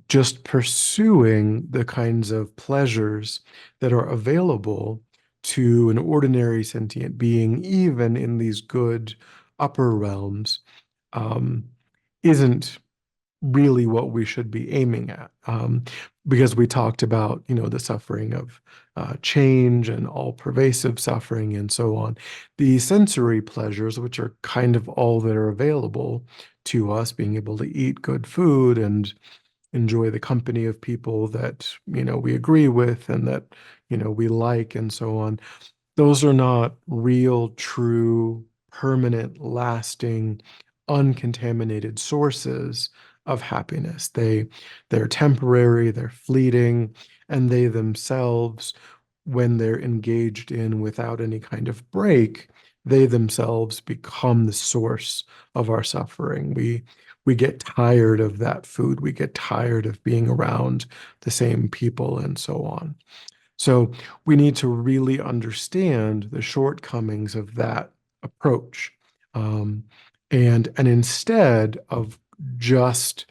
just pursuing the kinds of pleasures that are available to an ordinary sentient being, even in these good upper realms, um, isn't really what we should be aiming at. Because we talked about, the suffering of change and all pervasive suffering and so on. The sensory pleasures, which are kind of all that are available to us, being able to eat good food and enjoy the company of people that, we agree with and that, we like and so on. Those are not real, true, permanent, lasting, uncontaminated sources of happiness. They're temporary, they're fleeting, and they themselves, when they're engaged in without any kind of break, they themselves become the source of our suffering. We get tired of that food. We get tired of being around the same people and so on. So we need to really understand the shortcomings of that approach. Um, and instead of just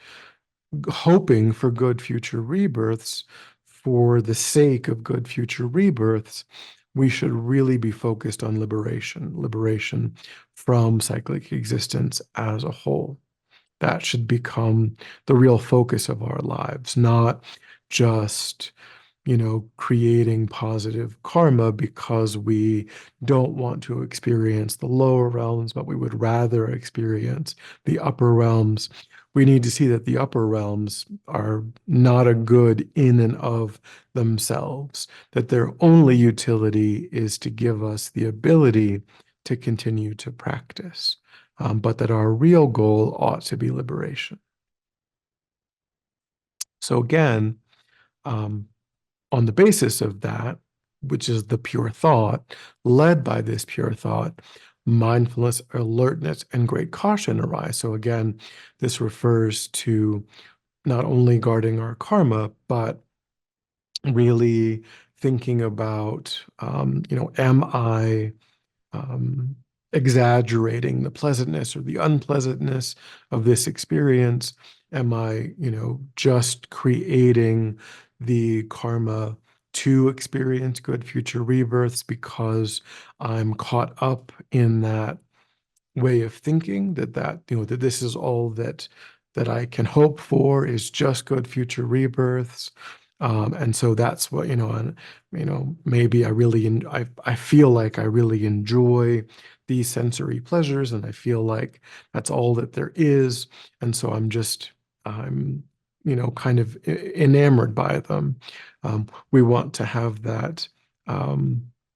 hoping for good future rebirths for the sake of good future rebirths, we should really be focused on liberation from cyclic existence as a whole. That should become the real focus of our lives, not just, creating positive karma because we don't want to experience the lower realms, but we would rather experience the upper realms. We need to see that the upper realms are not a good in and of themselves, that their only utility is to give us the ability to continue to practice. but that our real goal ought to be liberation. So again, um, on the basis of that, which is the pure thought, led by this pure thought, mindfulness, alertness, and great caution arise. So again, this refers to not only guarding our karma, but really thinking about, am I um, exaggerating the pleasantness or the unpleasantness of this experience? Am I, just creating the karma to experience good future rebirths because I'm caught up in that way of thinking that this is all that I can hope for is just good future rebirths. And so that's what, and maybe I feel like I really enjoy these sensory pleasures, and I feel like that's all that there is. And so I'm kind of enamored by them. We want to have that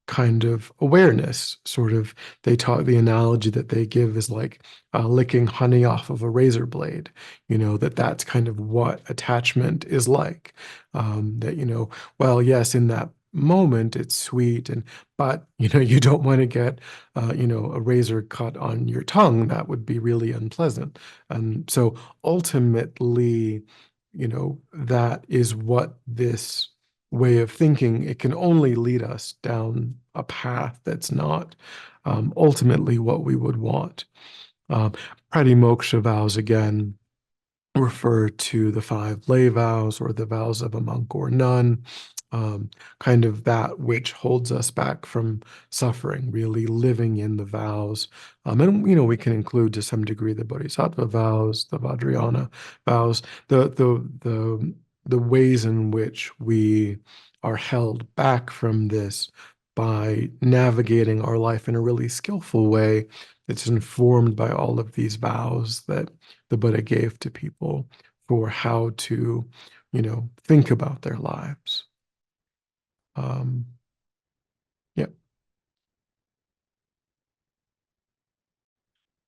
kind of awareness, sort of. They taught the analogy that they give is like licking honey off of a razor blade. That's kind of what attachment is like. That well, yes, in that moment it's sweet, but you don't want to get a razor cut on your tongue. That would be really unpleasant. And so ultimately, that is what this way of thinking, it can only lead us down a path that's not ultimately what we would want. Um, Pratimoksha vows, again, refer to the five lay vows or the vows of a monk or nun, kind of that which holds us back from suffering, really living in the vows. And we can include to some degree the bodhisattva vows, the vajrayana vows, the ways in which we are held back from this by navigating our life in a really skillful way that's informed by all of these vows that the Buddha gave to people for how to, think about their lives. Um, yeah.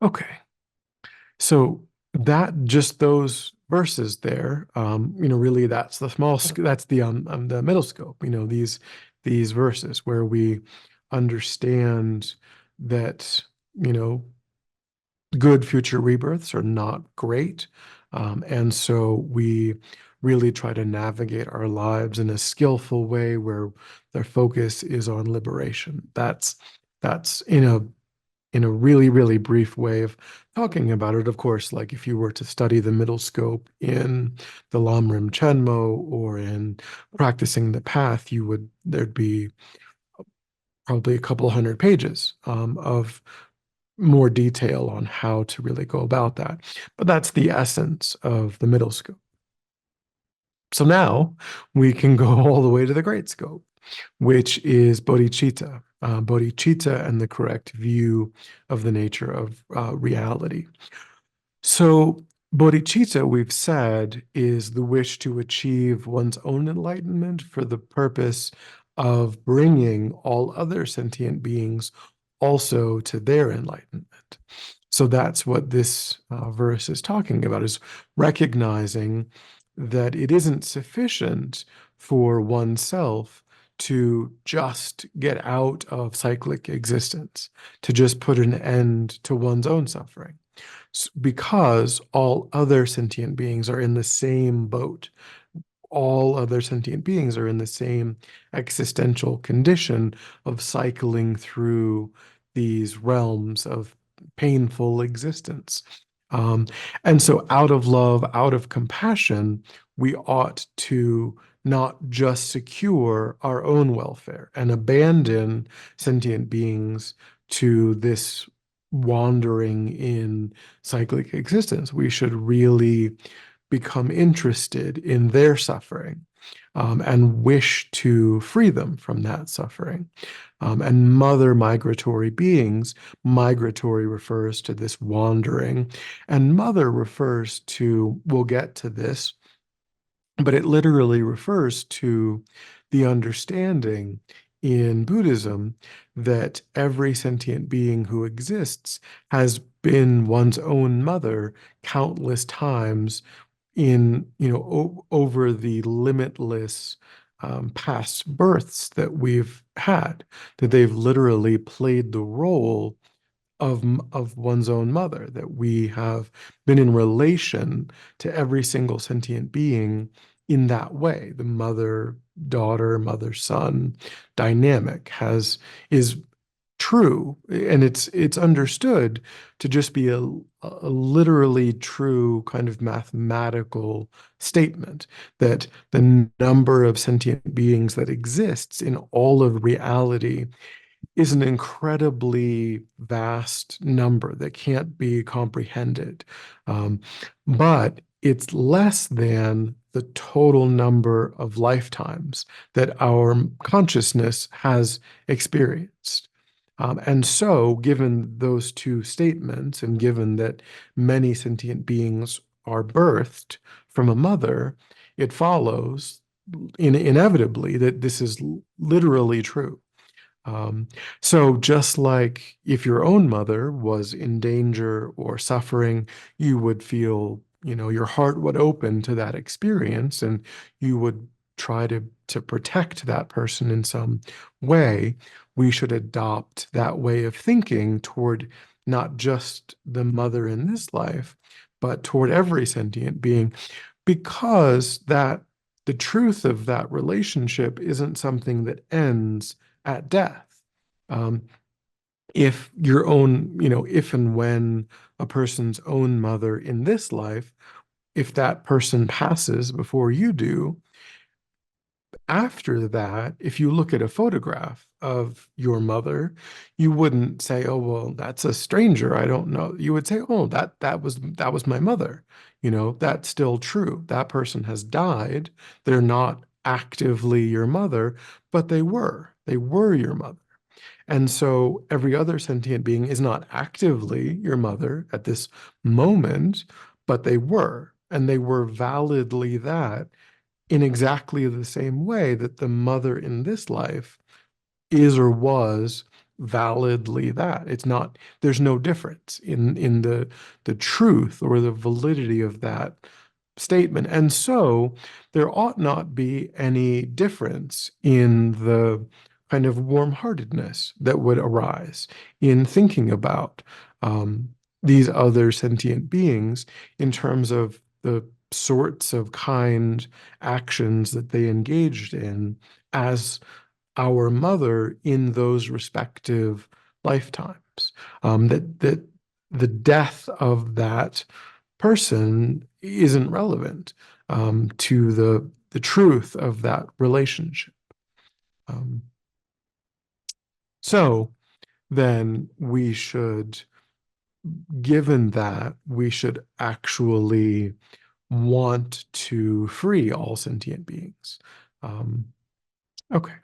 Okay. So that just those verses there, really that's the that's the middle scope. These verses where we understand that you know good future rebirths are not great. And so we really try to navigate our lives in a skillful way where their focus is on liberation. That's in a really, really brief way of talking about it. Of course, like if you were to study the middle scope in the Lamrim Chenmo or in practicing the path, there'd be probably a couple hundred pages of more detail on how to really go about that. But that's the essence of the middle scope. So now we can go all the way to the great scope, which is bodhicitta, bodhicitta and the correct view of the nature of reality. So bodhicitta, we've said, is the wish to achieve one's own enlightenment for the purpose of bringing all other sentient beings also to their enlightenment. So that's what this verse is talking about, is recognizing that it isn't sufficient for oneself to just get out of cyclic existence, to just put an end to one's own suffering, because all other sentient beings are in the same boat. All other sentient beings are in the same existential condition of cycling through these realms of painful existence. Um, and so, out of love, out of compassion, we ought to not just secure our own welfare and abandon sentient beings to this wandering in cyclic existence. We should really become interested in their suffering, and wish to free them from that suffering. And mother migratory beings, migratory refers to this wandering, and mother refers to, we'll get to this, but it literally refers to the understanding in Buddhism that every sentient being who exists has been one's own mother countless times in, over the limitless past births that we've had, that they've literally played the role of one's own mother, that we have been in relation to every single sentient being in that way. The mother daughter, mother son dynamic has is true, and it's understood to just be a literally true kind of mathematical statement, that the number of sentient beings that exists in all of reality is an incredibly vast number that can't be comprehended. Um, but it's less than the total number of lifetimes that our consciousness has experienced. And so, given those two statements, and given that many sentient beings are birthed from a mother, it follows inevitably that this is literally true. Um, so just like if your own mother was in danger or suffering, you would feel, your heart would open to that experience, and you would try to protect that person in some way. We should adopt that way of thinking toward not just the mother in this life, but toward every sentient being, because that the truth of that relationship isn't something that ends at death. Um, if your own, if and when a person's own mother in this life, if that person passes before you do, after that, if you look at a photograph of your mother, you wouldn't say, "Oh, well, that's a stranger. I don't know." You would say, "Oh, that was my mother." That's still true. That person has died. They're not actively your mother, but they were. They were your mother. And so every other sentient being is not actively your mother at this moment, but they were. And they were validly that, in exactly the same way that the mother in this life is or was validly that. It's not, there's no difference in the truth or the validity of that statement. And so there ought not be any difference in the kind of warm-heartedness that would arise in thinking about um, these other sentient beings in terms of the sorts of kind actions that they engaged in as our mother in those respective lifetimes. That the death of that person isn't relevant to the truth of that relationship. Um, so then we should, given that, we should actually want to free all sentient beings. Um, okay.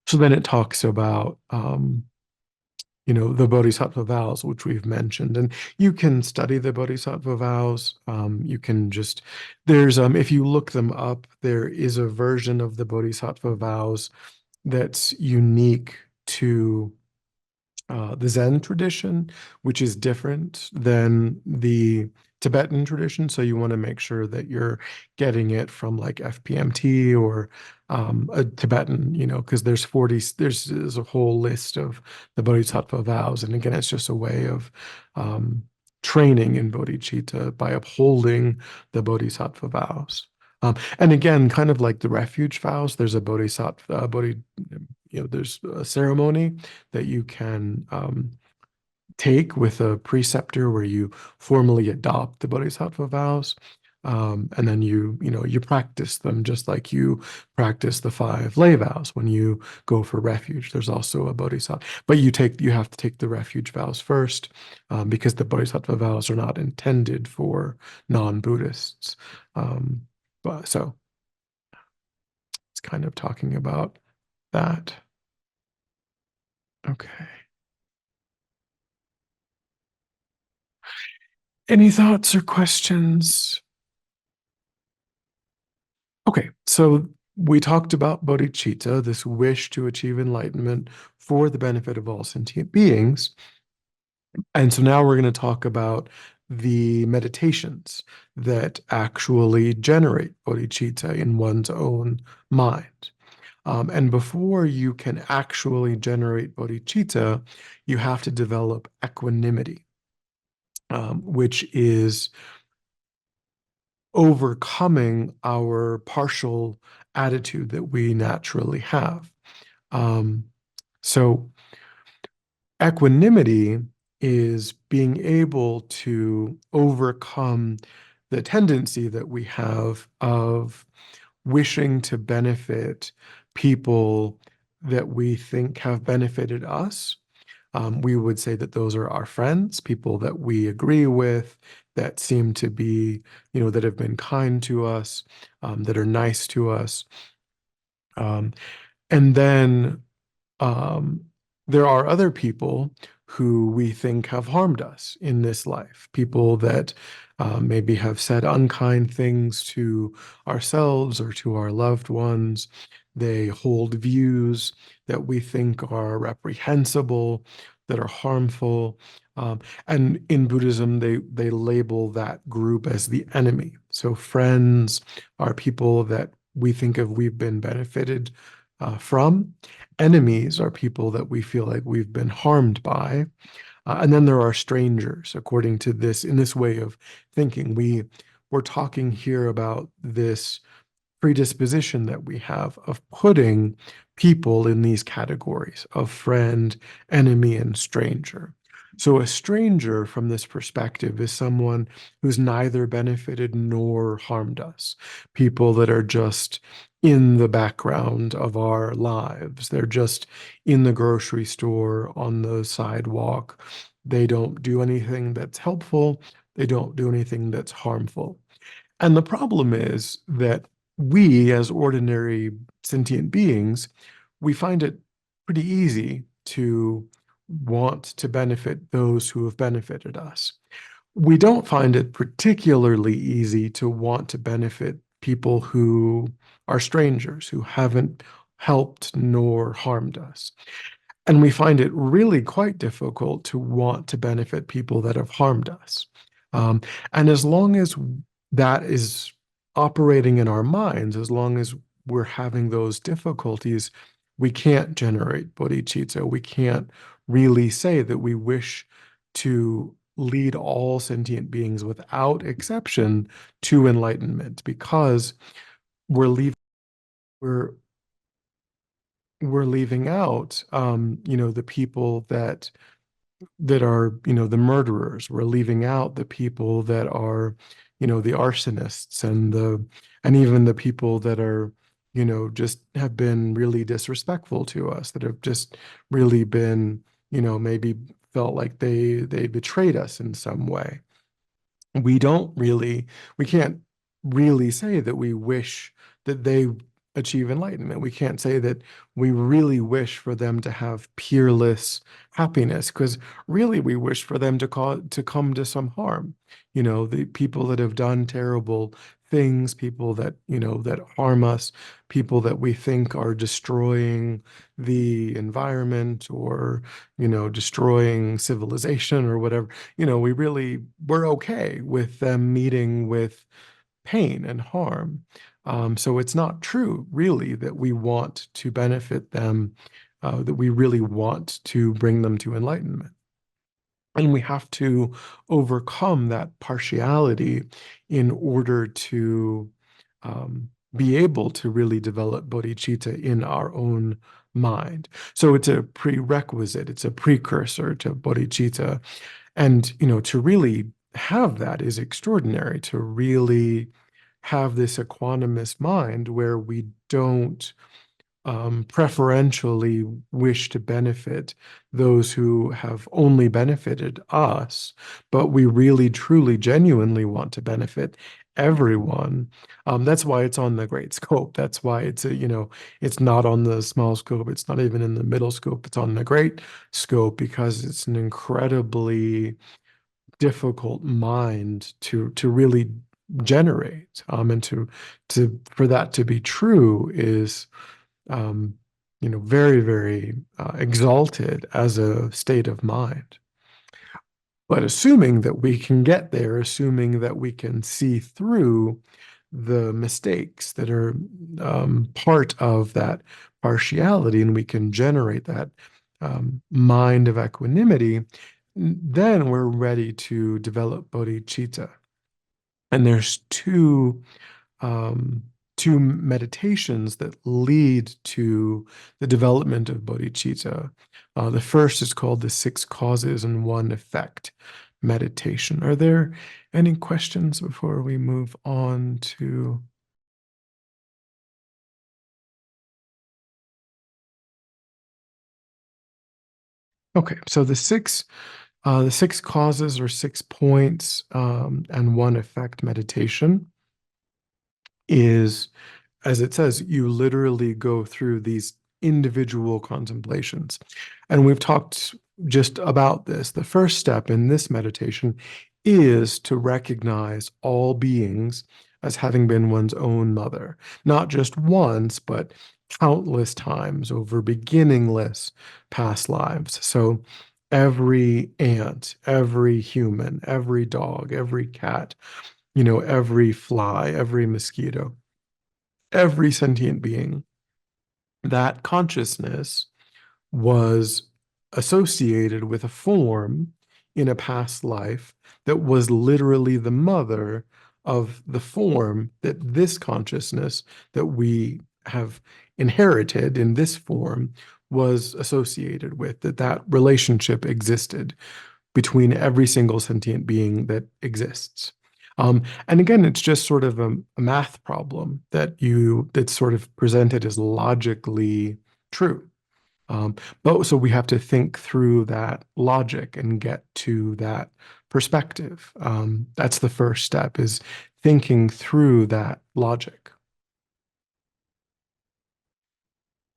So then it talks about the bodhisattva vows, which we've mentioned. And you can study the bodhisattva vows. You can just, if you look them up, there is a version of the bodhisattva vows that's unique to the Zen tradition, which is different than the Tibetan tradition. So you want to make sure that you're getting it from like FPMT or a Tibetan, because there's a whole list of the Bodhisattva vows. And again, it's just a way of um, training in bodhicitta by upholding the Bodhisattva vows. And again, kind of like the refuge vows, there's a bodhisattva, there's a ceremony that you can take with a preceptor where you formally adopt the bodhisattva vows. And then you practice them just like you practice the 5 lay vows when you go for refuge. There's also a bodhisattva, but you have to take the refuge vows first, because the bodhisattva vows are not intended for non-Buddhists. But so it's kind of talking about that. Okay. Any thoughts or questions? Okay, so we talked about bodhicitta, this wish to achieve enlightenment for the benefit of all sentient beings. And so now we're going to talk about the meditations that actually generate bodhicitta in one's own mind. And before you can actually generate bodhicitta, you have to develop equanimity, which is overcoming our partial attitude that we naturally have. Um, so equanimity is being able to overcome the tendency that we have of wishing to benefit people that we think have benefited us. We would say that those are our friends, people that we agree with, that seem to be, that have been kind to us, that are nice to us. Um, and then um, there are other people who we think have harmed us in this life, people that maybe have said unkind things to ourselves or to our loved ones. They hold views that we think are reprehensible, that are harmful. And in Buddhism, they label that group as the enemy. So friends are people that we think of we've been benefited from. Enemies are people that we feel like we've been harmed by. And then there are strangers, according to this, in this way of thinking. We're talking here about this predisposition that we have of putting people in these categories of friend, enemy, and stranger. So a stranger from this perspective is someone who's neither benefited nor harmed us. People that are just in the background of our lives. They're just in the grocery store, on the sidewalk. They don't do anything that's helpful. They don't do anything that's harmful. And the problem is that we, as ordinary sentient beings, we find it pretty easy to want to benefit those who have benefited us. We don't find it particularly easy to want to benefit people who are strangers, who haven't helped nor harmed us. And we find it really quite difficult to want to benefit people that have harmed us. Um, and as long as that is operating in our minds, as long as we're having those difficulties, we can't generate bodhicitta. We can't really say that we wish to lead all sentient beings without exception to enlightenment, because we're leaving we're we're leaving out the people that are, the murderers. We're leaving out the people that are, the arsonists, and even the people that are, just have been really disrespectful to us, that have just really been, maybe felt like they betrayed us in some way. We can't really say that we wish that they achieve enlightenment. We can't say that we really wish for them to have peerless happiness, because really we wish for them to come to some harm. The people that have done terrible things, people that, that harm us, people that we think are destroying the environment, or, destroying civilization or whatever, we're okay with them meeting with pain and harm. So it's not true, really, that we want to benefit them, that we really want to bring them to enlightenment. And we have to overcome that partiality in order to be able to really develop bodhicitta in our own mind. So it's a prerequisite, it's a precursor to bodhicitta. And, to really have that is extraordinary, to really have this equanimous mind where we don't preferentially wish to benefit those who have only benefited us, but we really, truly, genuinely want to benefit everyone. That's why it's on the great scope. That's why it's not on the small scope. It's not even in the middle scope. It's on the great scope, because it's an incredibly difficult mind to really generate. And to for that to be true is um, very, very exalted as a state of mind. But assuming that we can get there, assuming that we can see through the mistakes that are part of that partiality, and we can generate that mind of equanimity, then we're ready to develop bodhicitta. And there's um, two meditations that lead to the development of bodhicitta. The first is called the Six Causes and One Effect meditation. Are there any questions before we move on to? Okay, so the six causes or 6 points and one effect meditation is, as it says, you literally go through these individual contemplations. And we've talked just about this. The first step in this meditation is to recognize all beings as having been one's own mother, not just once, but countless times over beginningless past lives. So every ant, every human, every dog, every cat, every fly, every mosquito, every sentient being, that consciousness was associated with a form in a past life that was literally the mother of the form that this consciousness that we have inherited in this form was associated with, that relationship existed between every single sentient being that exists. And again, it's just sort of a math problem that's sort of presented as logically true. Um, but so we have to think through that logic and get to that perspective. That's the first step, is thinking through that logic.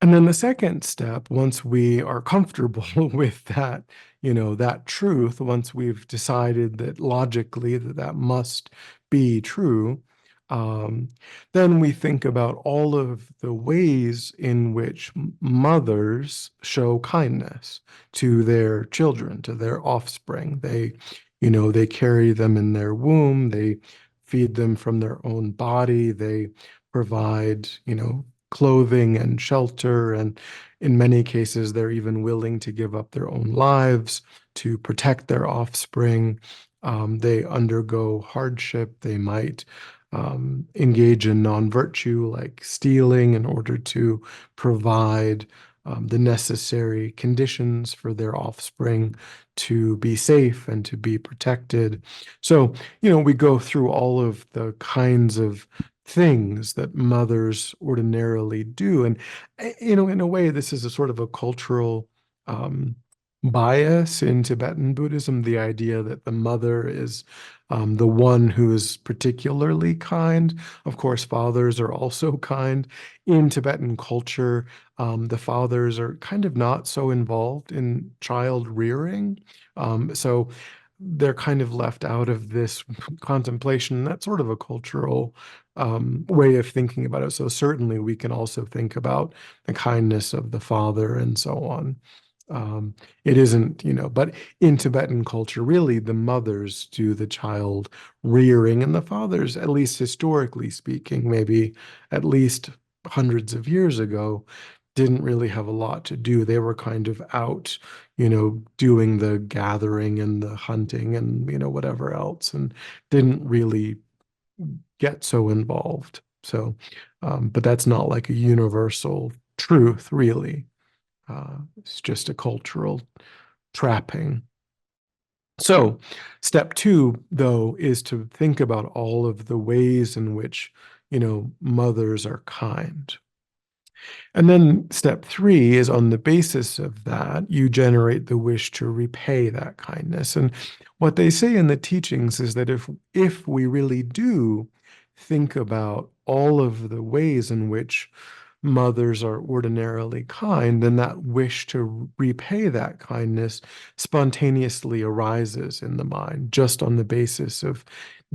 And then the second step, once we are comfortable with that, that truth, once we've decided that logically that must be true, um, then we think about all of the ways in which mothers show kindness to their children, to their offspring. They carry them in their womb, they feed them from their own body, they provide, clothing and shelter. And in many cases, they're even willing to give up their own lives to protect their offspring. They undergo hardship. They might engage in non-virtue like stealing in order to provide the necessary conditions for their offspring to be safe and to be protected. So, we go through all of the kinds of things that mothers ordinarily do. And, in a way, this is a sort of a cultural um, bias in Tibetan Buddhism, the idea that the mother is the one who is particularly kind. Of course, fathers are also kind. In Tibetan culture, the fathers are kind of not so involved in child rearing. So they're kind of left out of this contemplation. That's sort of a cultural way of thinking about it. So certainly we can also think about the kindness of the father and so on. Um, it isn't, but in Tibetan culture, really the mothers do the child rearing, and the fathers, at least historically speaking, maybe at least hundreds of years ago, didn't really have a lot to do. They were kind of out, doing the gathering and the hunting and, whatever else, and didn't really get so involved. So, but that's not like a universal truth, really. It's just a cultural trapping. So, step two, though, is to think about all of the ways in which, mothers are kind. And then step three is, on the basis of that, you generate the wish to repay that kindness. And what they say in the teachings is that if we really do think about all of the ways in which mothers are ordinarily kind, then that wish to repay that kindness spontaneously arises in the mind, just on the basis of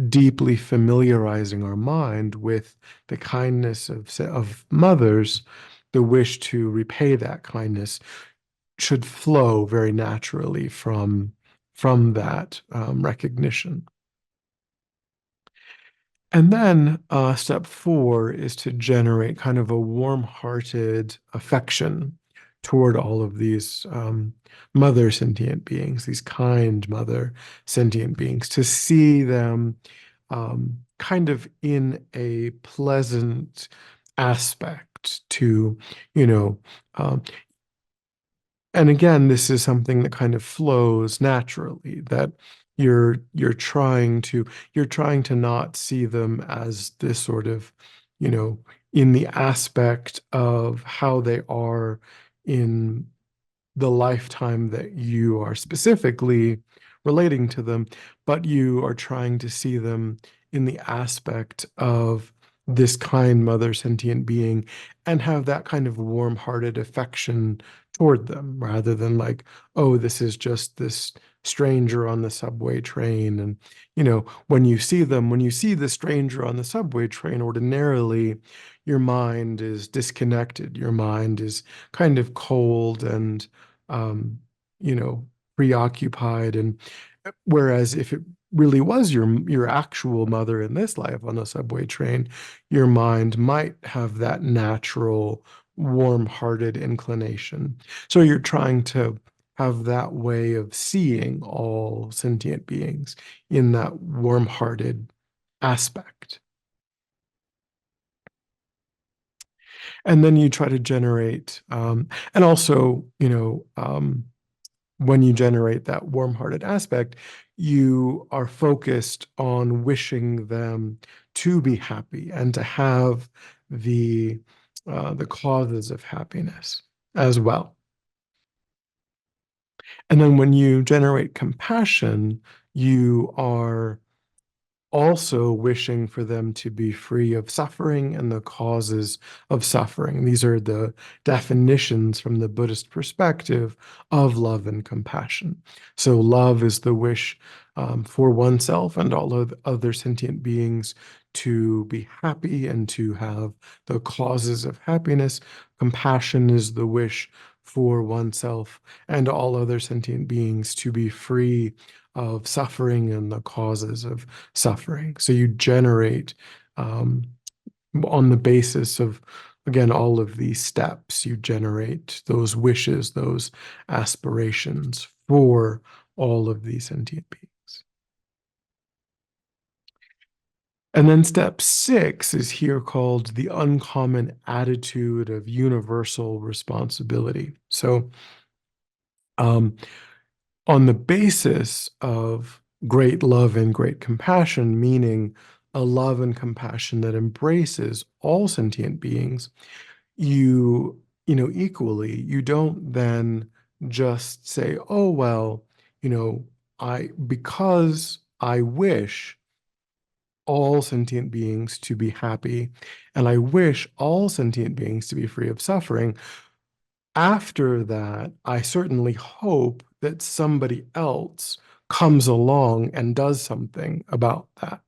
deeply familiarizing our mind with the kindness of mothers. The wish to repay that kindness should flow very naturally from that recognition. And then step 4 is to generate kind of a warm-hearted affection toward all of these mother sentient beings, these kind mother sentient beings, to see them kind of in a pleasant aspect to, you know, um, and again, this is something that kind of flows naturally, that you're trying to not see them as this sort of, you know, in the aspect of how they are in the lifetime that you are specifically relating to them, but you are trying to see them in the aspect of this kind mother sentient being and have that kind of warm-hearted affection toward them rather than like, oh, this is just this stranger on the subway train. And, you know, when you see them, when you see the stranger on the subway train, ordinarily your mind is disconnected. Your mind is kind of cold and um, you know, preoccupied. And whereas if it really was your actual mother in this life on the subway train, your mind might have that natural, warm-hearted inclination. So you're trying to have that way of seeing all sentient beings in that warm-hearted aspect. And then you try to generate, and also, you know, when you generate that warm-hearted aspect, you are focused on wishing them to be happy and to have the causes of happiness as well. And then when you generate compassion, you are also wishing for them to be free of suffering and the causes of suffering. These are the definitions from the Buddhist perspective of love and compassion. So, love is the wish for oneself and all of other sentient beings to be happy and to have the causes of happiness. Compassion is the wish for oneself and all other sentient beings to be free of suffering and the causes of suffering. So you generate on the basis of, again, all of these steps, you generate those wishes, those aspirations for all of these sentient beings. And then step 6 is here called the uncommon attitude of universal responsibility. So, on the basis of great love and great compassion, meaning a love and compassion that embraces all sentient beings, you know, equally, you don't then just say, oh, well, you know, because I wish all sentient beings to be happy, and I wish all sentient beings to be free of suffering. After that, I certainly hope that somebody else comes along and does something about that.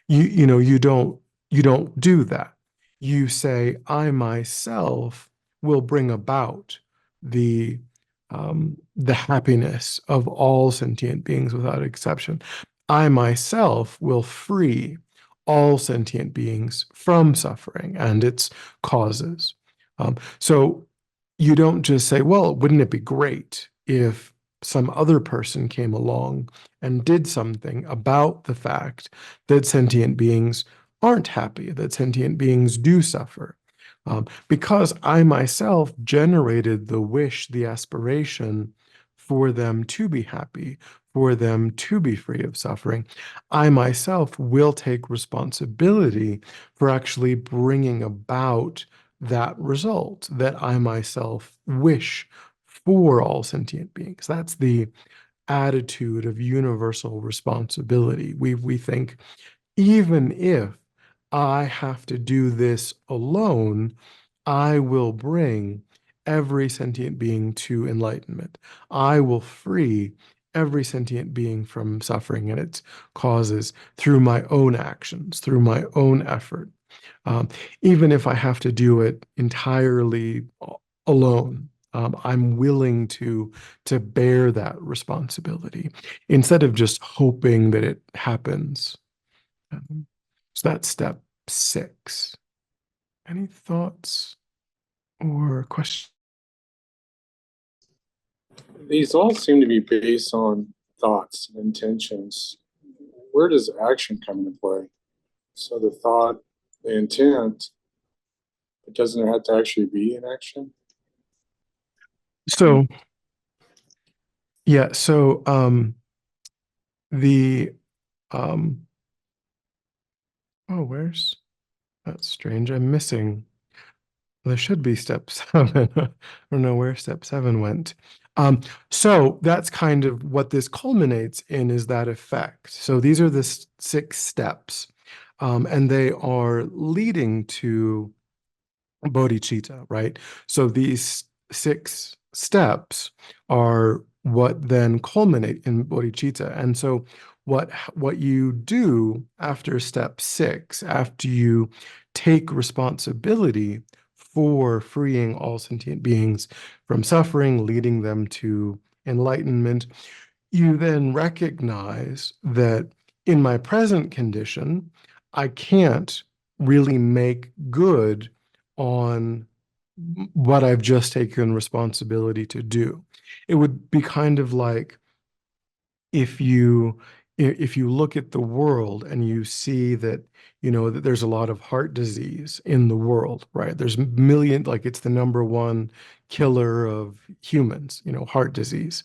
You know, you don't do that. You say, I myself will bring about the happiness of all sentient beings without exception. I myself will free all sentient beings from suffering and its causes. So you don't just say, well, wouldn't it be great if some other person came along and did something about the fact that sentient beings aren't happy, that sentient beings do suffer. Because I myself generated the wish, the aspiration for them to be happy, for them to be free of suffering, I myself will take responsibility for actually bringing about that result that I myself wish for all sentient beings. That's the attitude of universal responsibility. We think, even if I have to do this alone, I will bring every sentient being to enlightenment. I will free every sentient being from suffering and its causes through my own actions, through my own effort. Um, Even if I have to do it entirely alone. I'm willing to bear that responsibility instead of just hoping that it happens. So that's step 6. Any thoughts or questions? These all seem to be based on thoughts and intentions. Where does action come into play? So the thought, the intent, but doesn't it have to actually be an action? So yeah, so the oh, that's strange. I'm missing. There should be step 7. I don't know where step 7 went. Um, so that's kind of what this culminates in, is that effect. So these are the 6 steps, and they are leading to bodhicitta, right? So these 6 steps are what then culminate in bodhicitta. And so what you do after step 6, after you take responsibility for freeing all sentient beings from suffering, leading them to enlightenment, you then recognize that in my present condition, I can't really make good on what I've just taken responsibility to do. It would be kind of like if you look at the world and you see that that there's a lot of heart disease in the world, right? There's like it's the number one killer of humans, heart disease.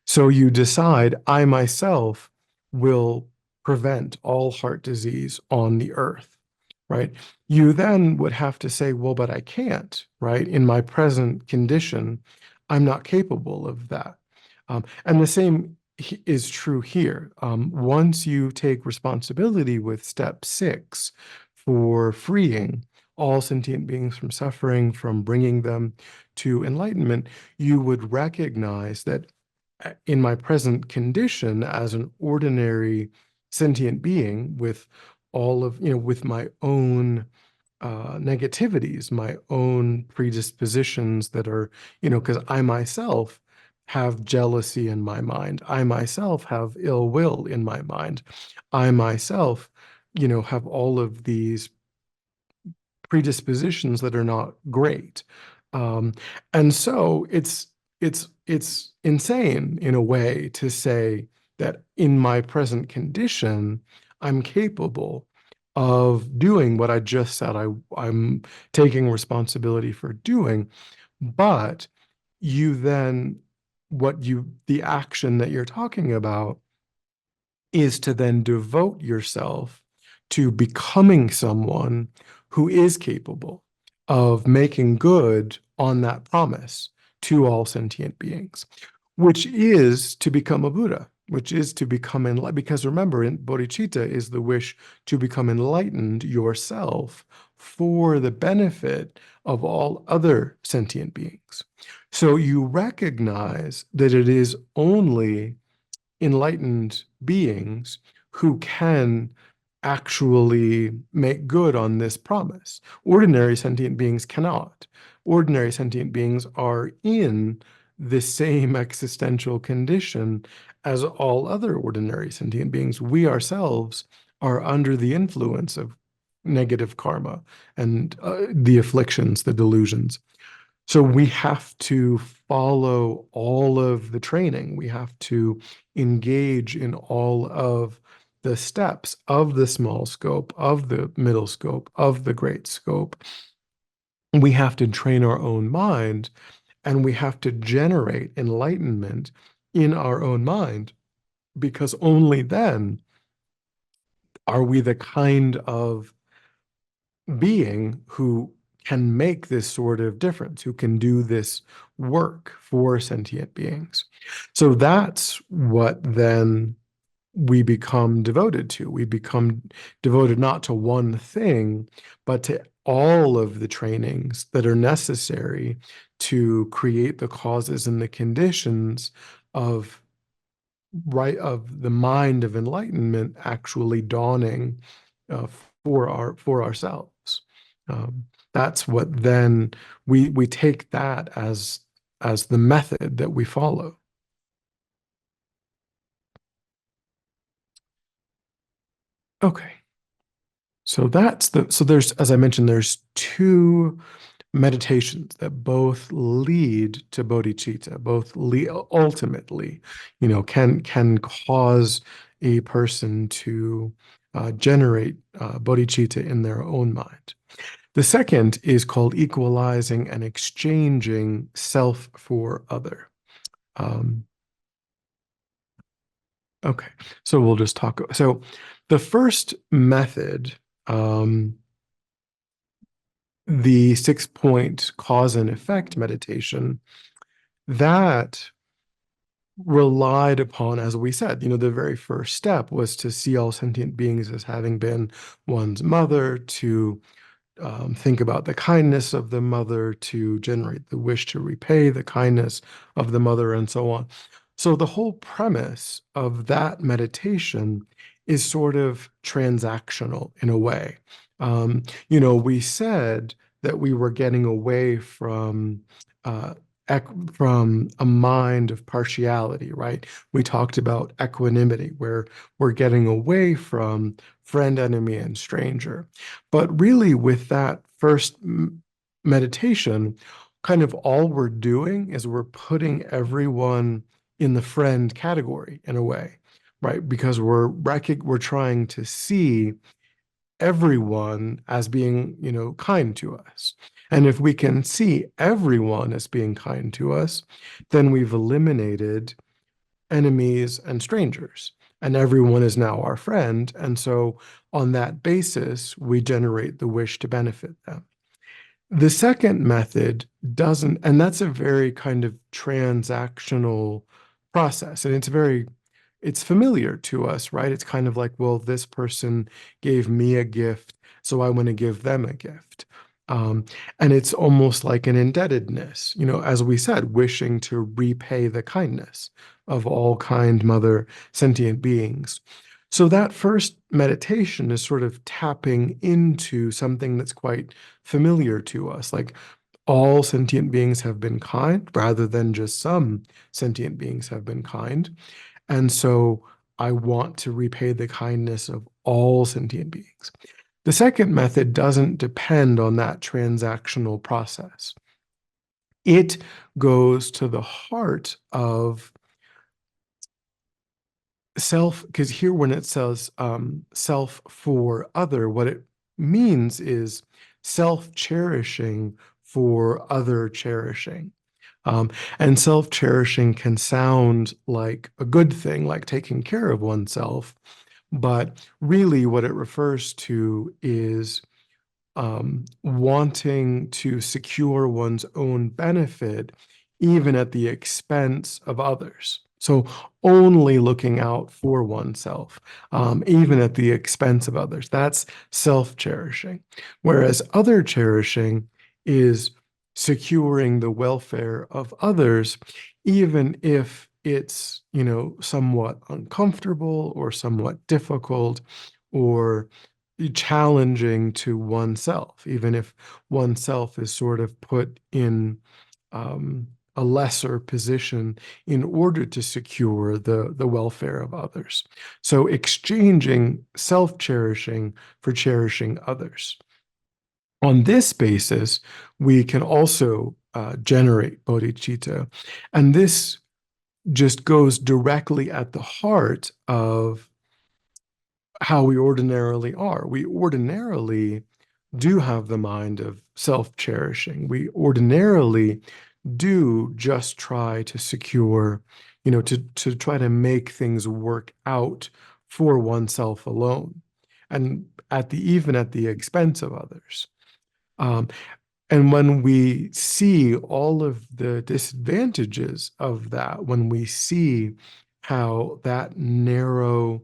So you decide, I myself will prevent all heart disease on the earth, right? You then would have to say, well, but I can't, right? In my present condition, I'm not capable of that. And the same is true here. Once you take responsibility with step 6 for freeing all sentient beings from suffering, from bringing them to enlightenment, you would recognize that in my present condition as an ordinary sentient being with all of, with my own negativities, my own predispositions that are, because I myself have jealousy in my mind. I myself have ill will in my mind. I myself, have all of these predispositions that are not great. Um, and so it's insane in a way to say that in my present condition, I'm capable of doing what I just said I'm taking responsibility for doing. But you then, the action that you're talking about is to then devote yourself to becoming someone who is capable of making good on that promise to all sentient beings, which is to become a Buddha, which is to become enlightened. Because remember, bodhicitta is the wish to become enlightened yourself for the benefit of all other sentient beings. So you recognize that it is only enlightened beings who can actually make good on this promise. Ordinary sentient beings cannot. Ordinary sentient beings are in the same existential condition as all other ordinary sentient beings. We ourselves are under the influence of negative karma and the afflictions, the delusions. So we have to follow all of the training. We have to engage in all of the steps of the small scope, of the middle scope, of the great scope. We have to train our own mind, and we have to generate enlightenment in our own mind, because only then are we the kind of being who can make this sort of difference, who can do this work for sentient beings. So that's what then we become devoted to. We become devoted not to one thing, but to all of the trainings that are necessary to create the causes and the conditions of of the mind of enlightenment actually dawning uh, for ourselves. Um, that's what then we take that as as the method that we follow. Okay. So there's, as I mentioned, there's two meditations that both lead to bodhicitta, both lead, ultimately, can cause a person to generate bodhicitta in their own mind. The second is called equalizing and exchanging self for other. Um, okay, so we'll just talk. So the first method, um, the 6-point cause and effect meditation, that relied upon, as we said, the very first step was to see all sentient beings as having been one's mother, to think about the kindness of the mother, to generate the wish to repay the kindness of the mother, and so on. So the whole premise of that meditation is sort of transactional in a way. We said that we were getting away uh, from a mind of partiality, right? We talked about equanimity, where we're getting away from friend, enemy, and stranger. But really, with that first meditation, kind of all we're doing is we're putting everyone in the friend category in a way, right? Because we're trying to see everyone as being, kind to us. And if we can see everyone as being kind to us, then we've eliminated enemies and strangers, and everyone is now our friend. And so, on that basis, we generate the wish to benefit them. The second method doesn't, and that's a very kind of transactional process. And it's familiar to us, right? It's kind of like, well, this person gave me a gift, so I want to give them a gift. Um, and it's almost like an indebtedness, as we said, wishing to repay the kindness of all kind mother sentient beings. So that first meditation is sort of tapping into something that's quite familiar to us, like all sentient beings have been kind rather than just some sentient beings have been kind. And so I want to repay the kindness of all sentient beings. The second method doesn't depend on that transactional process. It goes to the heart of self, because here when it says self for other, what it means is self-cherishing for other cherishing. And self-cherishing can sound like a good thing, like taking care of oneself, but really what it refers to is wanting to secure one's own benefit, even at the expense of others. So only looking out for oneself, even at the expense of others. That's self-cherishing. Whereas other cherishing is securing the welfare of others, even if it's, somewhat uncomfortable or somewhat difficult or challenging to oneself, even if oneself is sort of put in um, a lesser position in order to secure the welfare of others. So exchanging self-cherishing for cherishing others. On this basis, we can also generate bodhicitta. And this just goes directly at the heart of how we ordinarily are. We ordinarily do have the mind of self-cherishing. We ordinarily do just try to secure, to try to make things work out for oneself alone, and even at the expense of others. Um, and when we see all of the disadvantages of that, when we see how that narrow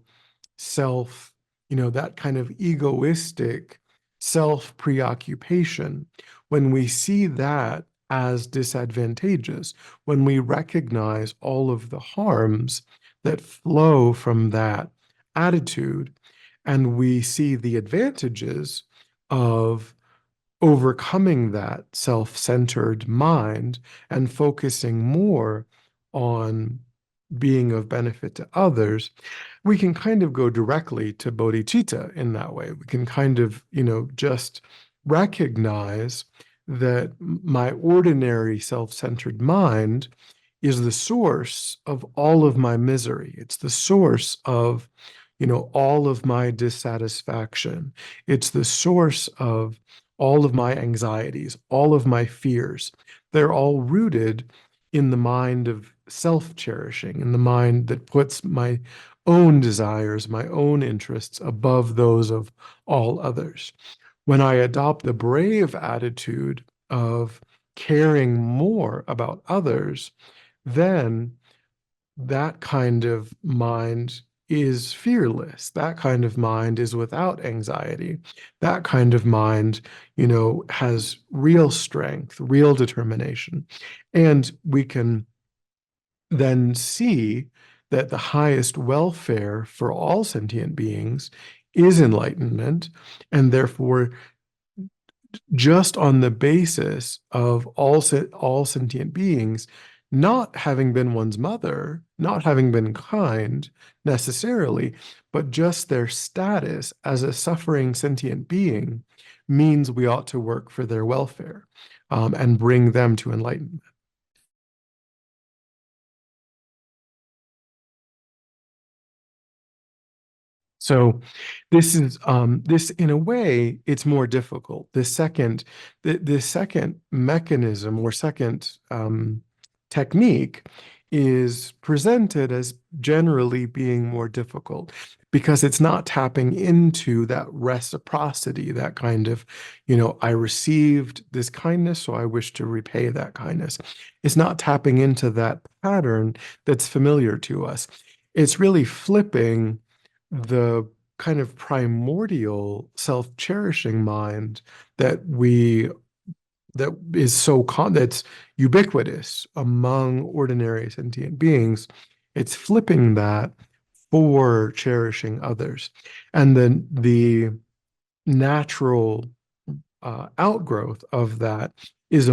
self, that kind of egoistic self preoccupation, when we see that as disadvantageous, when we recognize all of the harms that flow from that attitude, and we see the advantages of overcoming that self-centered mind and focusing more on being of benefit to others, we can kind of go directly to bodhicitta in that way. We can kind of, just recognize that my ordinary self-centered mind is the source of all of my misery. It's the source of, all of my dissatisfaction. It's the source of all of my anxieties, all of my fears. They're all rooted in the mind of self-cherishing, in the mind that puts my own desires, my own interests above those of all others. When I adopt the brave attitude of caring more about others, then that kind of mind is fearless. That kind of mind is without anxiety. That kind of mind, has real strength, real determination. And we can then see that the highest welfare for all sentient beings is enlightenment, and therefore, just on the basis of all sentient beings not having been one's mother, not having been kind necessarily, but just their status as a suffering sentient being means we ought to work for their welfare, and bring them to enlightenment. So this in a way it's more difficult. The second mechanism or second technique is presented as generally being more difficult because it's not tapping into that reciprocity, that kind of, I received this kindness, so I wish to repay that kindness. It's not tapping into that pattern that's familiar to us. It's really flipping the kind of primordial self-cherishing mind that we that is that's ubiquitous among ordinary sentient beings. It's flipping that for cherishing others. And then the natural outgrowth of that is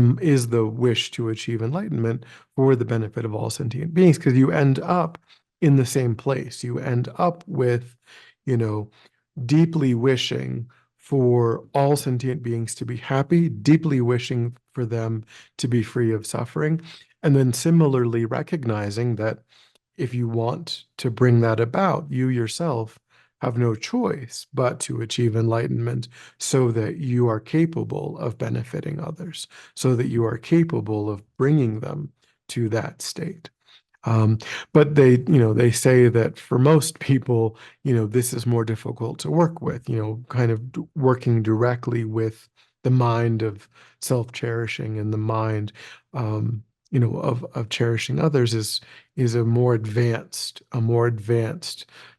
the wish to achieve enlightenment for the benefit of all sentient beings, because you end up in the same place. You end up with, you know, deeply wishing for all sentient beings to be happy, deeply wishing for them to be free of suffering, and then similarly recognizing that if you want to bring that about, you yourself have no choice but to achieve enlightenment so that you are capable of benefiting others, so that you are capable of bringing them to that state. Um, but they say that for most people, this is more difficult to work with, kind of working directly with the mind of self-cherishing and the mind, of cherishing others is a more advanced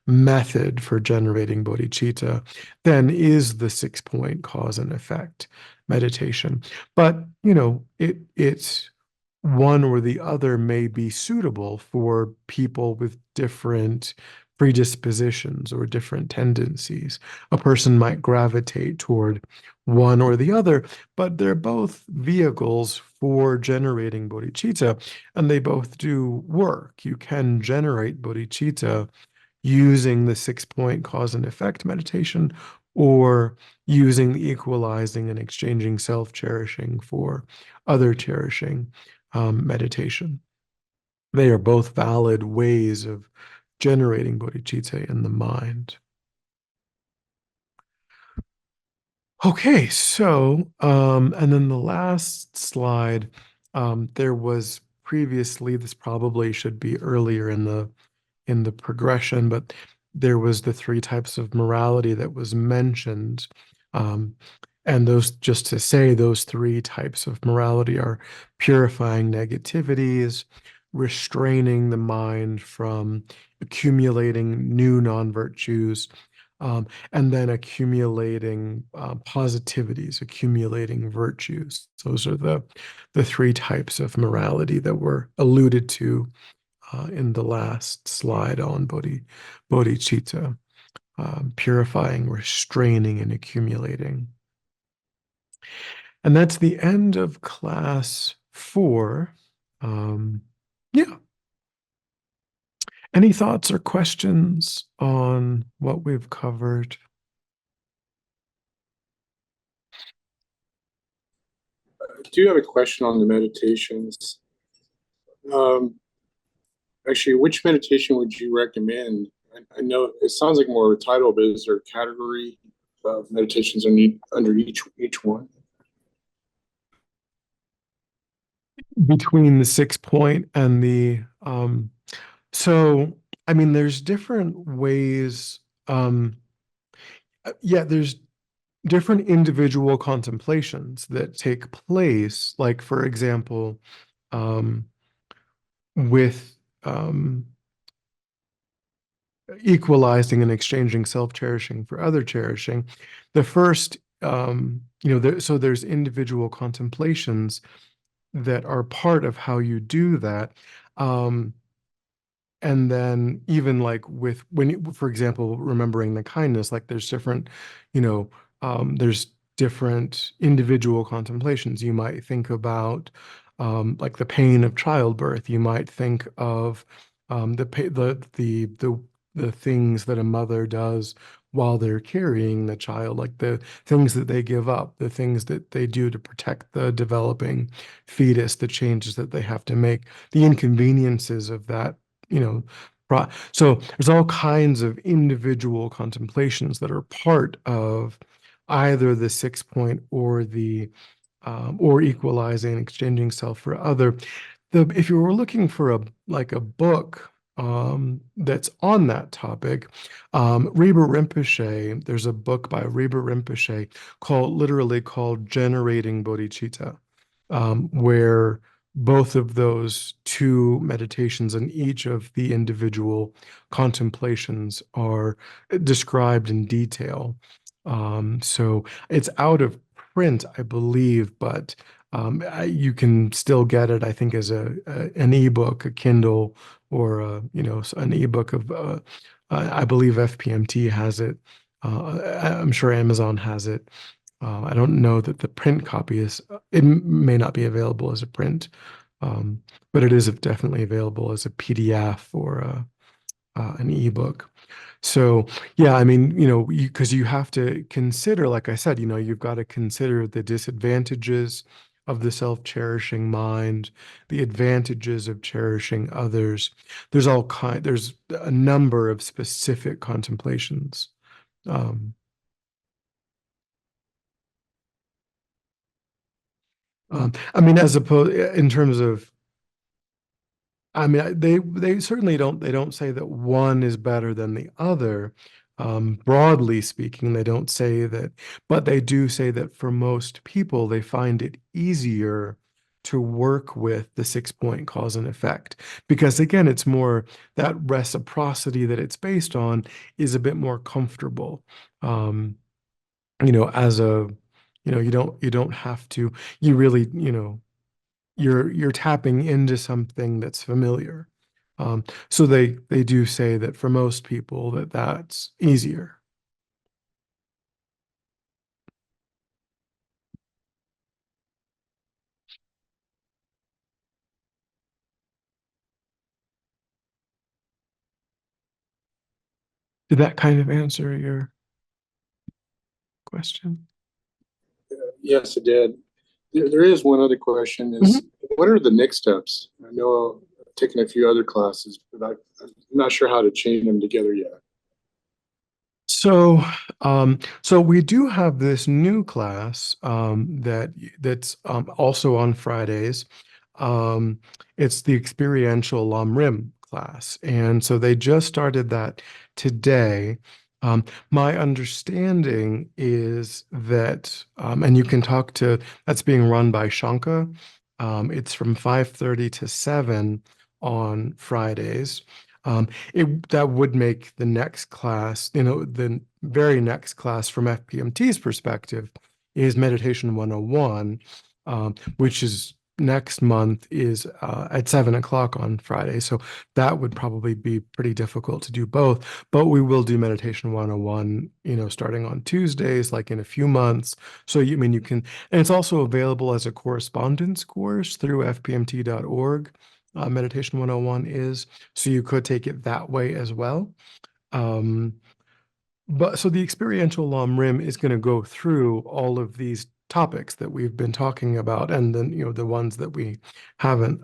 method for generating bodhicitta than is the 6-point cause and effect meditation. But, it's one or the other may be suitable for people with different predispositions or different tendencies. A person might gravitate toward one or the other, but they're both vehicles for generating bodhicitta, and they both do work. You can generate bodhicitta using the 6-point cause and effect meditation, or using the equalizing and exchanging self-cherishing for other cherishing meditation. They are both valid ways of generating bodhicitta in the mind. Okay, so, and then the last slide, there was previously, this probably should be earlier in the progression, but there was the 3 types of morality that was mentioned. And those, just to say, those 3 types of morality are purifying negativities, restraining the mind from accumulating new non-virtues, and then accumulating positivities, accumulating virtues. Those are the 3 types of morality that were alluded to in the last slide on bodhicitta, purifying, restraining, and accumulating. And that's the end of class 4. Yeah. Any thoughts or questions on what we've covered? I do have a question on the meditations. Um, Actually, which meditation would you recommend? I know it sounds like more of a title, but is there a category of meditations under each one? Between the 6 point and the so I mean there's different ways yeah, there's different individual contemplations that take place, like for example, um with equalizing and exchanging self-cherishing for other cherishing. The first so there's individual contemplations that are part of how you do that. um and then even like with when you, for example, remembering the kindness, like there's different, you know there's different individual contemplations. You might think about like the pain of childbirth. You might think of the things that a mother does while they're carrying the child, like the things that they give up, the things that they do to protect the developing fetus, the changes that they have to make, the inconveniences of that, you know so there's all kinds of individual contemplations that are part of either the 6 point or the or equalizing and exchanging self for other. If you were looking for a book that's on that topic, Rinpa Rinpoche, there's a book by Rinpa Rinpoche literally called Generating Bodhicitta, where both of those two meditations and each of the individual contemplations are described in detail. So it's out of print, I believe, but you can still get it, I think, as an ebook, a Kindle, or an ebook of. I believe FPMT has it. I'm sure Amazon has it. I don't know that the print copy is. It may not be available as a print, um, but it is definitely available as a PDF or an ebook. So, yeah, I mean, because you have to consider, like I said, you've got to consider the disadvantages of the self-cherishing mind, the advantages of cherishing others. There's a number of specific contemplations. Um, I mean, as opposed in terms of, I mean, they certainly don't say that one is better than the other. Broadly speaking, they don't say that, but they do say that for most people, they find it easier to work with the 6 point cause and effect, because again, it's more that reciprocity that it's based on is a bit more comfortable. Um, as a, you don't have to, you really, you're tapping into something that's familiar. So they do say that for most people that's easier. Did that kind of answer your question? Yes, it did. There is one other question: Mhm. is what are the next steps? I know I've taken a few other classes, but I'm not sure how to chain them together yet. So, so we do have this new class that's also on Fridays. Um, it's the experiential lamrim class, and so they just started that today. My understanding is that, and you can talk to, that's being run by Shanka. It's from 5:30 to 7 on Fridays. That would make the next class, the very next class from FPMT's perspective is Meditation 101, which is, next month is at 7 o'clock on Friday. So that would probably be pretty difficult to do both. But we will do Meditation 101, starting on Tuesdays, like in a few months. So you can, and it's also available as a correspondence course through fpmt.org. Meditation 101 is, so you could take it that way as well. But so the experiential lamrim is going to go through all of these topics that we've been talking about, and then the ones that we haven't.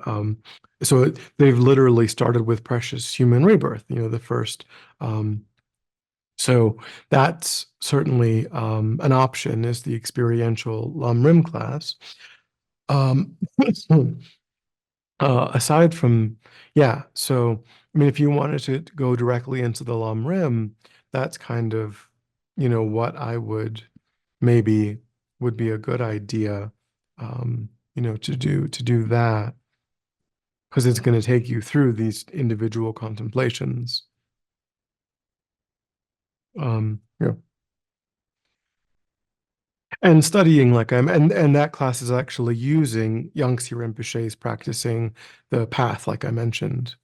So they've literally started with precious human rebirth. The first. So that's certainly an option, is the experiential lamrim class. Um, aside from, yeah, so if you wanted to go directly into the lamrim, that's kind of, what I would maybe would be a good idea, to do that, because it's going to take you through these individual contemplations. Yeah. And studying, like and that class is actually using Yangtze Rinpoche's practicing the path, like I mentioned.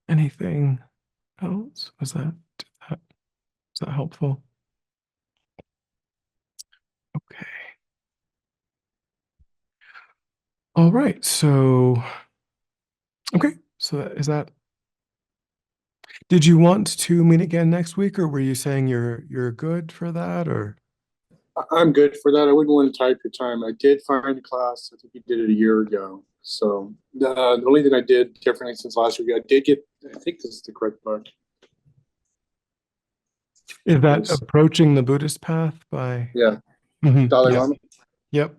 Anything else? Was that helpful? Okay. All right. So, okay. So is that, did you want to meet again next week, or were you saying you're good for that, or? I'm good for that. I wouldn't want to type your time. I did find a class. I think you did it a year ago. So the only thing I did differently since last week, I did get. I think this is the correct book. Is that It's, Approaching the Buddhist Path by? yeah, Mhm. Dalai Yep. Lama. Yep.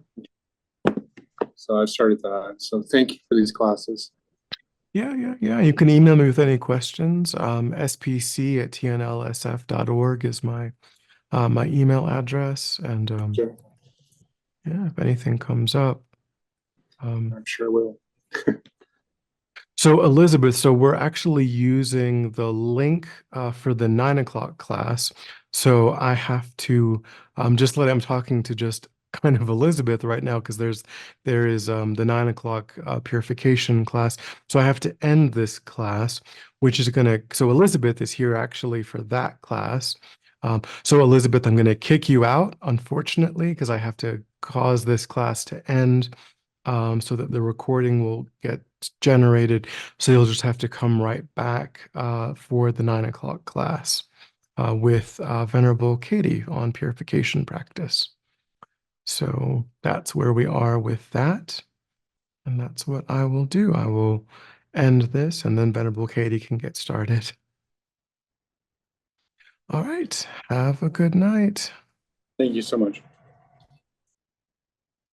So I started that. So thank you for these classes. Yeah. You can email me with any questions. spc@tnlsf.org is my email address. And Sure. yeah, if anything comes up. I'm sure will. So Elizabeth, so we're actually using the link for the 9 o'clock class. So I have to I'm talking to just kind of Elizabeth right now, because there is the 9 o'clock purification class. So I have to end this class, which is so Elizabeth is here actually for that class. So Elizabeth, I'm gonna kick you out, unfortunately, because I have to cause this class to end, so that the recording will get generated. So you'll just have to come right back for the 9 o'clock class with Venerable Katie on purification practice. So that's where we are with that. And that's what I will do. I will end this, and then Venerable Katie can get started. All right. Have a good night. Thank you so much.